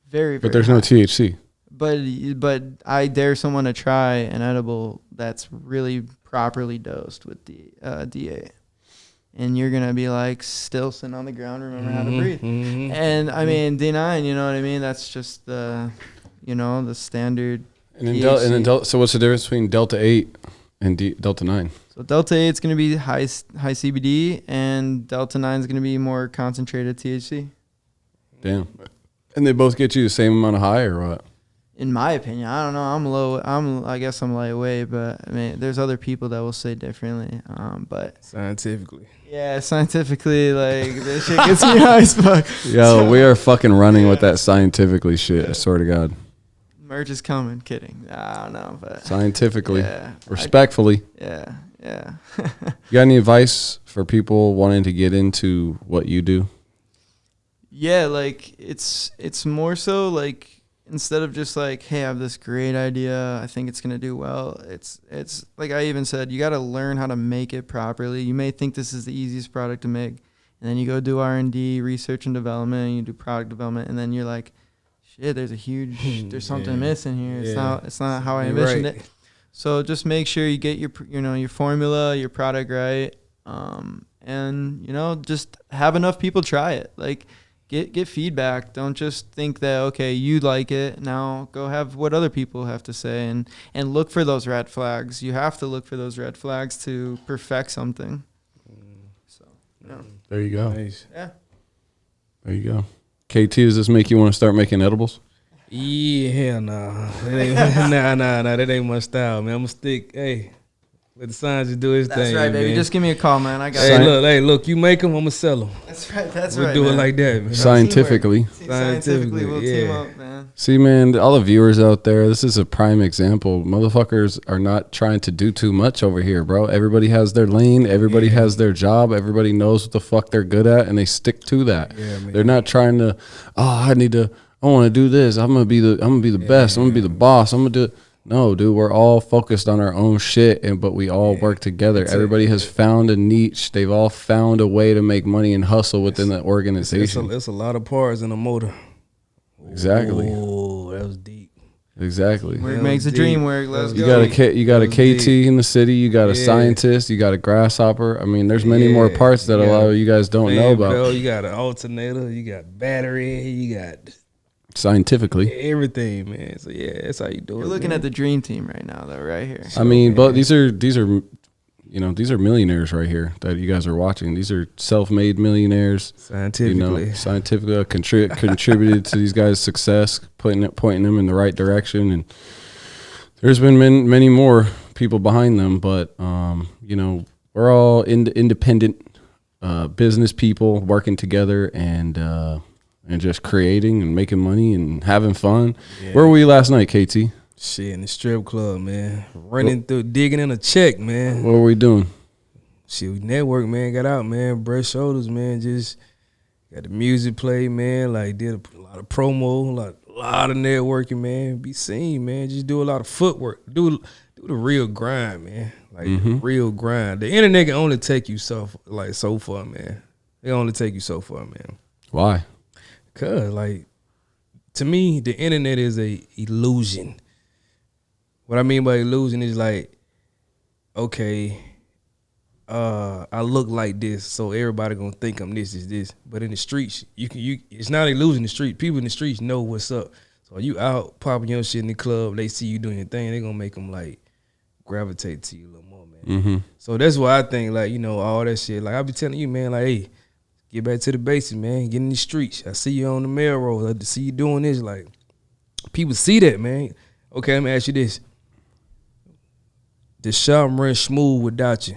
very. But there's no THC. But I dare someone to try an edible that's really properly dosed with the D8. And you're going to be like still sitting on the ground, remember how to breathe. Mm-hmm. And I mean, D9, you know what I mean? That's just the standard. And then so what's the difference between Delta 8 and Delta 9? So Delta 8 is going to be high CBD, and Delta 9 is going to be more concentrated THC. Damn. And they both get you the same amount of high or what? In my opinion, I don't know. I guess I'm lightweight, but I mean, there's other people that will say differently. But scientifically. Yeah, scientifically, like, this shit gets me high as fuck. Yo, we are fucking running with that scientifically shit, I swear to God. Merch is coming. Kidding. I don't know, but scientifically, respectfully. Yeah. You got any advice for people wanting to get into what you do? Yeah, like, it's more so, like, instead of just like, hey, I have this great idea, I think it's gonna do well. It's like I even said, you got to learn how to make it properly. You may think this is the easiest product to make, and then you go do R&D, research and development, and you do product development, and then you're like, shit, there's there's something missing here. It's not how I envisioned it. So just make sure you get your formula, your product right, and just have enough people try it. Like, get feedback. Don't just think that, okay, you like it, now go have what other people have to say, and look for those red flags. You have to look for those red flags to perfect something. So there you go. Nice. Yeah. There you go. KT, does this make you want to start making edibles? Yeah, hell nah. That ain't my style, man. I'm gonna stick. Hey, let the science do its thing. That's right, baby. Man. Just give me a call, man. I got Hey, look, you make them, I'm gonna sell them. That's right. That's we'll right. do man. it like that, man. Scientifically. Scientifically, we'll team yeah. up, man. See, man, all the viewers out there, this is a prime example. Motherfuckers are not trying to do too much over here, bro. Everybody has their lane. Everybody has their job. Everybody knows what the fuck they're good at, and they stick to that. Yeah, man. They're not trying to, I want to do this. I'm gonna be the best. I'm gonna be the boss. I'm gonna do it. No, dude, we're all focused on our own shit, but we all work together. Everybody has found a niche. They've all found a way to make money and hustle within the organization. It's a lot of parts in a motor. Exactly. Oh, that was deep. Exactly. Work makes the dream work. Let's go. You got a KT in the city. You got a scientist. You got a Grasshopper. I mean, there's many more parts that a lot of you guys don't know about. Bell, you got an alternator. You got battery. You got scientifically everything, man. So yeah, that's how you do it. You're looking at the dream team right now, though, right here. I mean, but these are these are millionaires right here that you guys are watching. These are self-made millionaires. Scientifically, scientifically contributed to these guys' success, pointing them in the right direction. And there's been many more people behind them, but we're all independent business people working together and just creating and making money and having fun. Yeah. Where were we last night, KT? Shit, in the strip club, man. Running through, digging in a check, man. What were we doing? Shit, we network, man. Got out, man. Brush shoulders, man. Just got the music play, man. Like, did a lot of promo, a lot of networking, man. Be seen, man. Just do a lot of footwork. Do the real grind, man. Like, the real grind. The internet can only take you so far, man. They only take you so far, man. Why? Cause, like, to me, the internet is a illusion. What I mean by illusion is like, okay, I look like this, so everybody gonna think I'm this is this. But in the streets, it's not an illusion in the street. People in the streets know what's up. So you out popping your shit in the club, they see you doing your thing, they gonna make them like gravitate to you a little more, man. So that's why I think, like, all that shit. Like, I be telling you, man, like, hey, get back to the basics, man. Get in the streets. I see you on the Melrose. I see you doing this. Like, people see that, man. Okay, let me ask you this. The shop run smooth without you.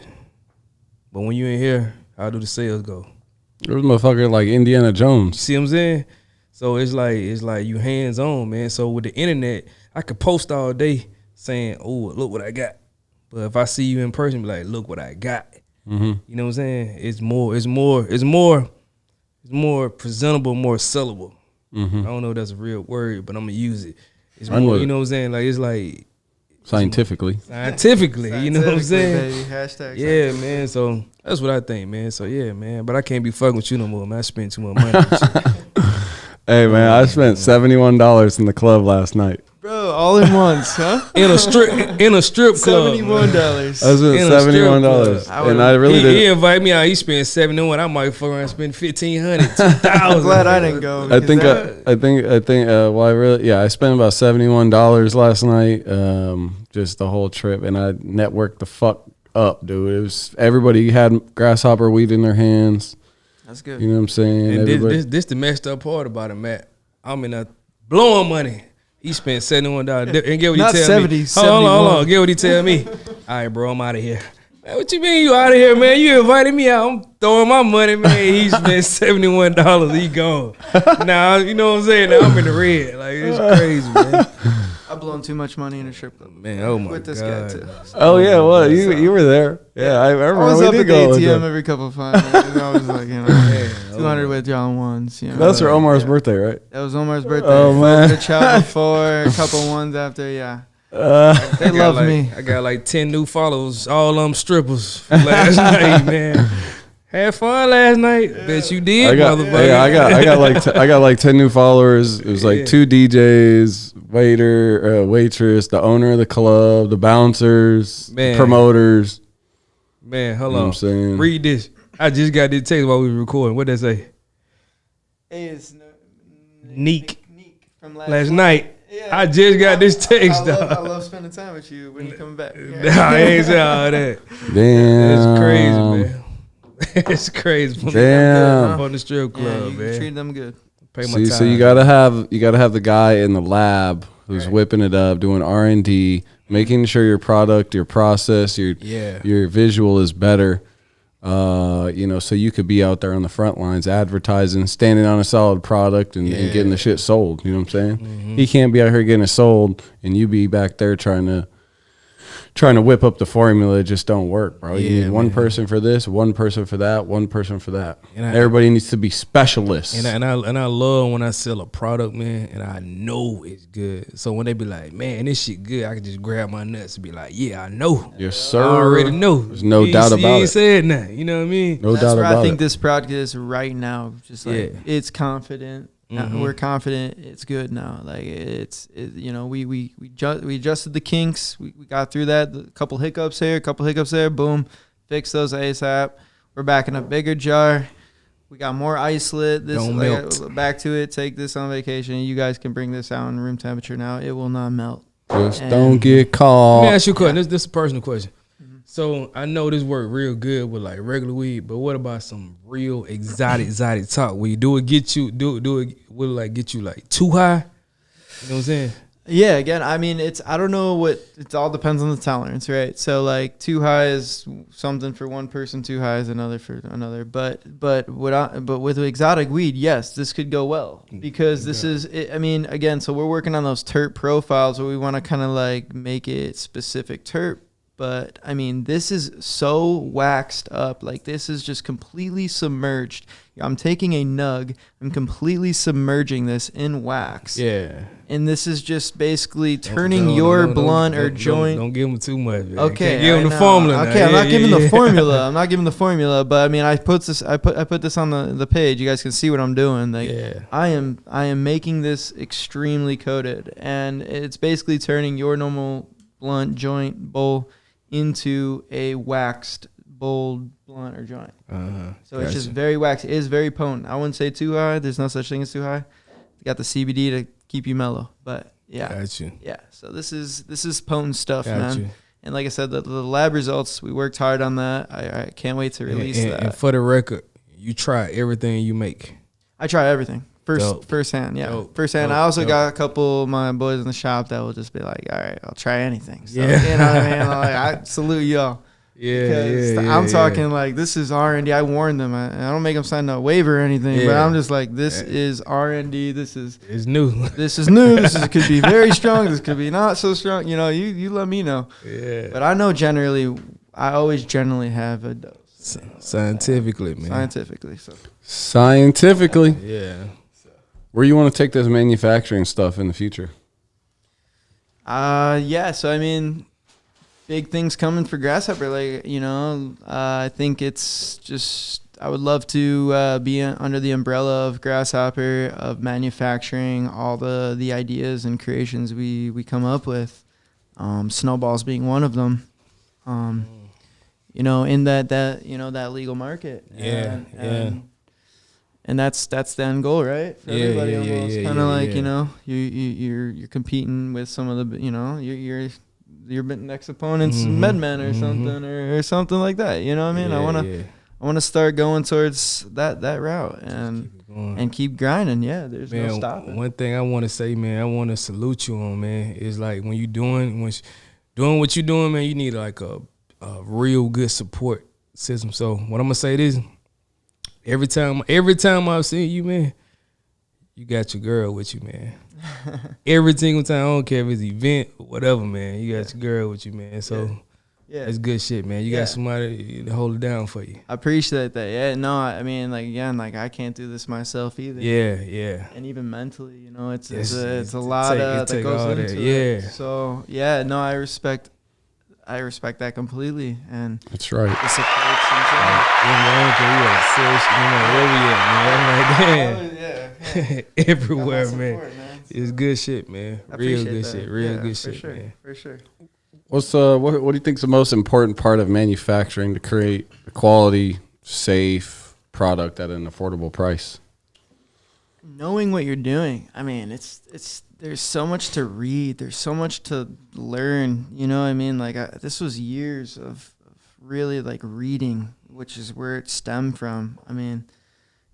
But when you in here, how do the sales go? There's a motherfucker like Indiana Jones. See what I'm saying? So it's like you hands on, man. So with the internet, I could post all day saying, oh, look what I got. But if I see you in person, be like, look what I got. You know what I'm saying? It's more presentable, more sellable. I don't know if that's a real word, but I'm gonna use it. It's more, you know what I'm saying? Like, it's like scientifically, you know what I'm saying? Baby. Hashtag yeah, man. So that's what I think, man. So yeah, man. But I can't be fucking with you no more, man. I spent too much money with you. Hey, man, I spent $71 in the club last night. Bro, all in once, huh? in a strip club. $71. I spent $71, and I really did. He invited me out. He spent $71. I might fuck around spend $1,500, $2,000. I'm glad I didn't go. I think. I spent about $71 last night. Just the whole trip, and I networked the fuck up, dude. It was everybody had Grasshopper weed in their hands. That's good. You know what I'm saying? And this the messed up part about it, Matt. I'm in a blowing money. He spent $71. And get what Not he tell 70, me. 71. Hold on. Get what he tell me. All right, bro, I'm out of here. Man, what you mean you out of here, man? You invited me out. I'm throwing my money, man. He spent $71. He gone. Now, you know what I'm saying? Now I'm in the red. Like, it's crazy, man. blown too much money in a strip club. Man, oh my With this God. guy too. Oh yeah, well you were there. Yeah, I remember I was we up did at the go. ATM every couple of times. I was like, 200 withdrawal ones. That's for Omar's birthday, right? That was Omar's birthday. Oh, man. Good child before, a couple ones after. Yeah, they got love like, me. I got like 10 new followers, all strippers from last night, man. Had fun last night. Bet you did, motherfucker. Yeah, I got like 10 new followers. It was like 2 DJs, waiter, waitress, the owner of the club, the bouncers, the promoters. Man, hold You know on. what I'm saying? Read this. I just got this text while we were recording. What did that say? Hey, it's Neek from last night. Yeah. I just got this text, dog. I love spending time with you when you're coming back. Nah, I ain't say all that. Damn. It's crazy, man. It's crazy. Damn. On the strip club, you man. treat them good. Pay my See, time. so you gotta have the guy in the lab who's whipping it up, doing R&D, making sure your product, your process, your visual is better. So you could be out there on the front lines advertising, standing on a solid product and getting the shit sold. You know what I'm saying? Mm-hmm. He can't be out here getting it sold and you be back there trying to whip up the formula. It just don't work, bro. You need one person for this, one person for that, one person for that. And everybody needs to be specialists. And I love when I sell a product, man, and I know it's good. So when they be like, man, this shit good, I can just grab my nuts and be like, yeah, I know. Yes, sir. I already know. There's no doubt about it. You ain't said nothing. You know what I mean? No That's doubt where about it. I think this product is right now. Just like it's confident. We're confident. It's good now. Like we adjusted the kinks. We got through that. A couple hiccups here, a couple hiccups there. Boom, fix those ASAP. We're back in a bigger jar. We got more isolate. This Don't melt. Back to it. Take this on vacation. You guys can bring this out in room temperature now. It will not melt. Just don't get caught. Let me ask you a question. This is a personal question. So I know this work real good with like regular weed, but what about some real exotic talk? Will you do it get you will it like get you like too high? You know what I'm saying? Yeah, again, I mean, I don't know it all depends on the tolerance, right? So like too high is something for one person, too high is another for another. But with exotic weed, yes, this could go well because this is, I mean, again, so we're working on those terp profiles where we want to kind of like make it specific terp. But I mean, this is so waxed up. Like this is just completely submerged. I'm taking a nug. I'm completely submerging this in wax. Yeah. And this is just basically turning your blunt or joint. Don't give them too much. Man. Okay. Give them the formula. Okay, now. I'm not giving the formula. I'm not giving the formula. But I mean, I put this on the page. You guys can see what I'm doing. Like, I am making this extremely coated, and it's basically turning your normal blunt joint bowl into a waxed bold blunt or joint. So it's just very waxed. It is very potent. I wouldn't say too high. There's no such thing as too high. You got the CBD to keep you mellow. But yeah. Yeah. So this is potent stuff, man. And like I said, the lab results, we worked hard on that. I can't wait to release that. And for the record, you try everything you make. I try everything. Firsthand, yeah. Firsthand. I also got a couple of my boys in the shop that will just be like, all right, I'll try anything. So, you know what I mean? I salute y'all. I'm talking like this is R&D. I warned them. I don't make them sign a waiver or anything, but I'm just like, this is R&D. It's new. This is new. Could be very strong. This could be not so strong. You know, you let me know. Yeah. But I know I always generally have a dose. Scientifically, man. Scientifically. Yeah. Where you want to take this manufacturing stuff in the future? So I mean, big things coming for Grasshopper. Like, you know, I think it's just, I would love to be under the umbrella of Grasshopper, of manufacturing all the ideas and creations we come up with. Snowballs being one of them. You know, in that legal market. And that's the end goal, right? For everybody almost. Kind of like, you know, you're competing with some of the, you know, your next opponent's MedMen or something or something like that. You know what I mean? I want to start going towards that route and keep grinding. Yeah, there's no stopping. One thing I want to say, man, I want to salute you on, man, is like when doing what you're doing, man, you need like a real good support system. So what I'm gonna say is, every time I've seen you, man, you got your girl with you, man. Every single time, I don't care if it's event or whatever, man. You got your girl with you, man. So Yeah. that's good shit, man. You got somebody to hold it down for you. I appreciate that. Yeah, no, I mean, like, again, like, I can't do this myself either. Yeah. And even mentally, you know, it's Yes, a it lot that take goes all into that, it. yeah. So yeah, no, I respect that completely, and That's right. the support sometimes. Everywhere, Got my man. support, man. It's good shit, man. I Real appreciate good that. shit. Real Yeah, good for shit, sure, man. for sure. What's what do you think is the most important part of manufacturing to create a quality, safe product at an affordable price? Knowing what you're doing. I mean, it's there's so much to read. There's so much to learn. You know what I mean? Like, this was years of really, like, reading, which is where it stemmed from. I mean,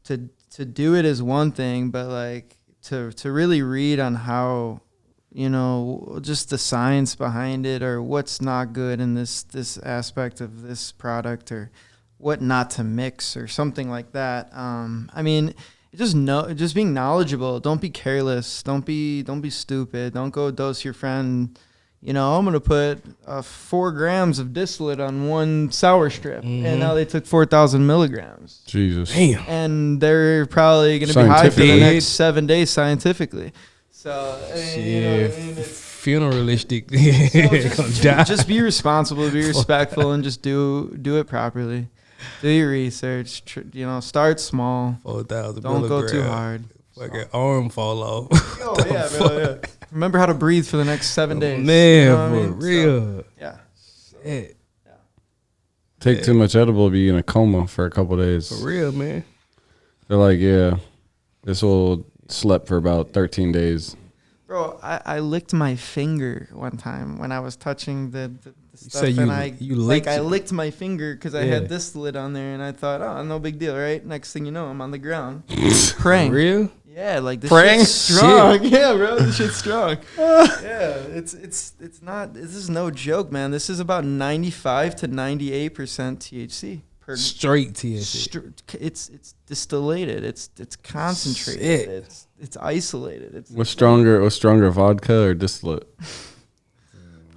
to do it is one thing, but, like, to really read on how, you know, just the science behind it, or what's not good in this aspect of this product, or what not to mix, or something like that. I mean, just being knowledgeable. Don't be careless. Don't be stupid. Don't go dose your friend. You know, I'm gonna put 4 grams of distillate on one sour strip, and now they took 4,000 milligrams. Jesus. Damn. And they're probably gonna be high for the Scientifically. next 7 days scientifically. So I mean, you know what I mean? Funeralistic. Just be responsible, be respectful, and just do it properly. Do your research. You know, start small. 4,000. Don't go too hard. Fucking arm fall off. Oh yeah, bro, yeah. Remember how to breathe for the next 7 days. Man, You know what I for mean? real. So, yeah. Shit. Take too much edible, be in a coma for a couple days. For real, man. They're like, yeah, this will slept for about 13 days. Bro, I licked my finger one time when I was touching the stuff, say and you licked I it? licked my finger because I Yeah. had this lid on there, and I thought, oh, no big deal, right? Next thing you know, I'm on the ground For praying. real? Yeah, like this Praying? shit's strong. Yeah, bro, this shit's strong. Yeah, it's not. This is no joke, man. This is about 95 to 98% THC per. Straight THC. It's distillated. It's concentrated. Shit. It's isolated. It's What's stronger, vodka or distillate?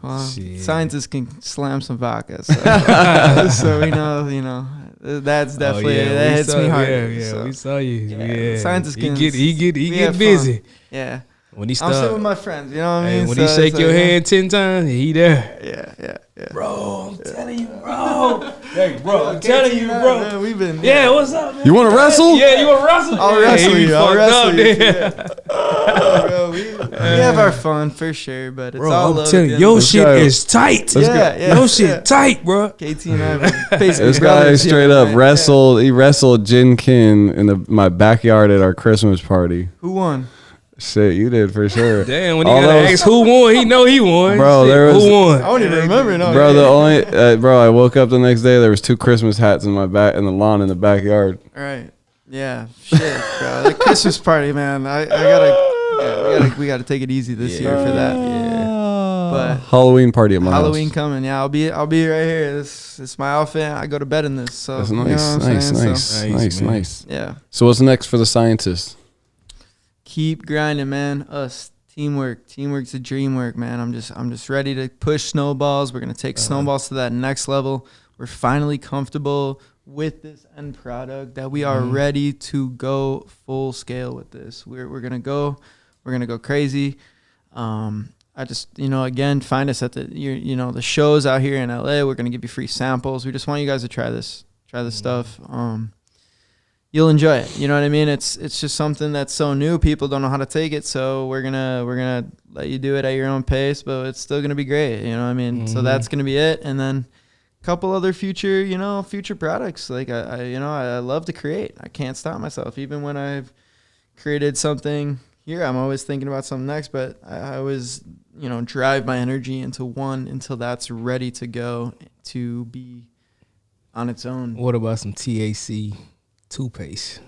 well, Shit. scientists can slam some vodka, so, so we know. You know, that's definitely that we hits saw- me hard. Yeah, so, we saw you. Yeah, Scientists he can. get we get have busy. fun. Yeah, When he I'm sitting start, with my friends. You know what I hey, mean? when So he shake it's your like, hand 10 times, he there. Yeah. Bro, I'm telling you, bro. Hey, bro, I'm telling you, bro. Man, we've been. Yeah, what's up, man? You want to wrestle? Yeah, you want to wrestle? I'll Yeah, wrestle he you. I'll fucked wrestle up, you. then. Yeah. Bro, we have our fun for sure, but it's Bro, all I'm love telling at you, the end your of the shit go. is tight. Yeah, Your shit tight, bro. KT and I were basically This guy brothers, straight yeah, up man. wrestled. He wrestled Jin Kin in my backyard at our Christmas party. Who won? Shit, you did for sure. Damn, when he All gotta those- ask who won, he know he won. Bro, Shit, there was- who won? I don't even remember. No, Bro, yeah. the only bro, I woke up the next day. There was 2 Christmas hats in the lawn in the backyard. All right. Yeah. Shit, bro. The Christmas party, man. I gotta. Yeah, we gotta take it easy this year for that. But Halloween party at my Halloween house. coming. Yeah, I'll be right here. This is my outfit. I go to bed in this. So That's you know nice, what I'm nice, saying? nice, So, nice, man. nice. yeah. So what's next for the scientists? Keep grinding, man. Us. Teamwork's a dream work, man. I'm just ready to push snowballs. We're gonna take snowballs to that next level. We're finally comfortable with this end product that we are ready to go full scale with this. We're gonna go crazy. I just, again, find us at the shows out here in LA. We're gonna give you free samples. We just want you guys to try this stuff. You'll enjoy it. You know what I mean? It's just something that's so new. People don't know how to take it, so we're gonna let you do it at your own pace, but it's still gonna be great. You know what I mean? So that's gonna be it, and then a couple other future products. Like I love to create. I can't stop myself. Even when I've created something here, I'm always thinking about something next. But I always drive my energy into one until that's ready to go to be on its own. What about some THC toothpaste?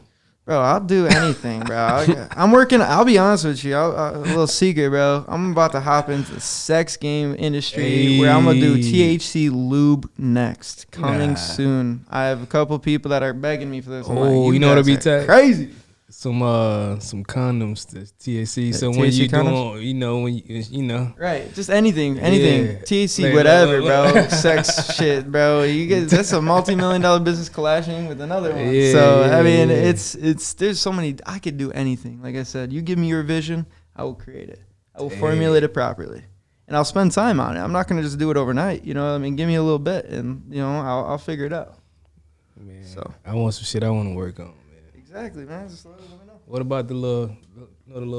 Bro, I'll do anything, bro. I'm working. I'll be honest with you. A little secret, bro. I'm about to hop into the sex game industry where I'm gonna do THC lube next, coming soon. I have a couple people that are begging me for this. I'm like, Oh, you know what'll guys be are tight? crazy. some condoms, the THC. So when THC you condoms? doing, when you know. Right, just anything, Yeah. THC, Like, whatever, look. bro. Sex shit, bro. You get that's a multi-million-dollar business clashing with another one. Yeah, So I mean, yeah. it's there's so many. I could do anything. Like I said, you give me your vision, I will create it. I will formulate it properly, and I'll spend time on it. I'm not gonna just do it overnight. You know, what I mean, give me a little bit, and I'll figure it out. Man, So. I want some shit I want to work on, man. Exactly, man. Just let me know. What about the little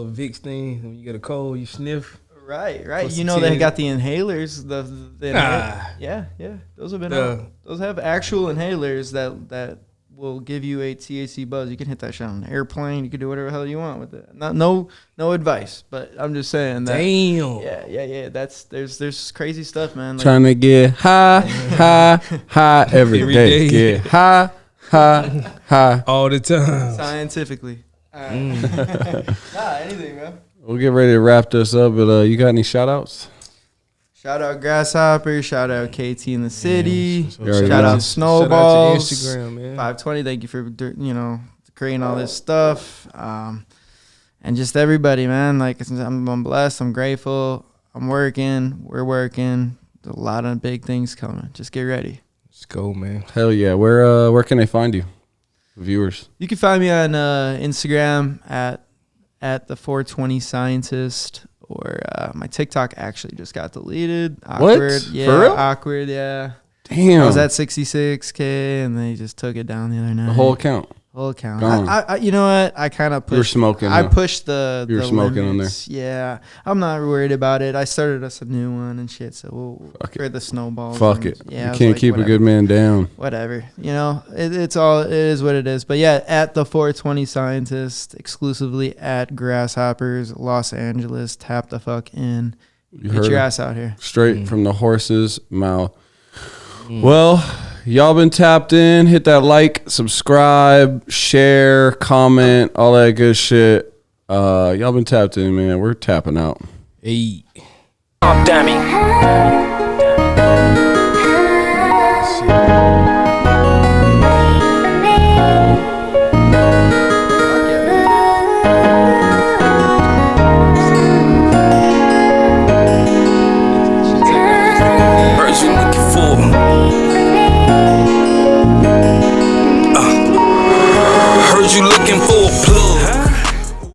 Vicks thing? When you get a cold, you sniff. Right. Plus You the know they 10. got the inhalers. The Nah. yeah. Those have been The- out. Those have actual inhalers that will give you a THC buzz. You can hit that shit on an airplane. You can do whatever the hell you want with it. No advice, but I'm just saying that. Damn. Yeah. There's crazy stuff, man. Like, Trying to get high every Every day. day. Get high. All the time. scientifically. Anything, man. We'll get ready to wrap this up, but you got any shout outs? Shout out Grasshopper. Shout out KT in the city. You already Shout know. out Snowballs. Shout out to Instagram, man. 520. Thank you for creating all this stuff, and just everybody, man. Like I'm blessed. I'm grateful. I'm working. We're working. There's a lot of big things coming. Just get ready. Let's go, man. Hell yeah. Where can they find you? Viewers. You can find me on Instagram at the 420 Scientist, or my TikTok actually just got deleted. Awkward. What? Yeah, For real? awkward. Yeah. Damn. I was at 66K and they just took it down the other night. the whole account. Whole account. Gone. I you know what? I kind of pushed. You were smoking, I huh? pushed the. You were the smoking on limits. Yeah, I'm not worried about it. I started us a new one and shit. So we'll Fuck it. for the snowballs. Fuck and, it. Yeah, I You was can't like, keep whatever. a good man down. Whatever. You know, it is what it is. But yeah, at the 420 Scientist, exclusively at Grasshoppers, Los Angeles. Tap the fuck in. You Get heard your it. ass out here. Straight from the horse's mouth. Well, y'all been tapped in. Hit that like, subscribe, share, comment, all that good shit. Y'all been tapped in, man. We're tapping out. Hey. Dummy.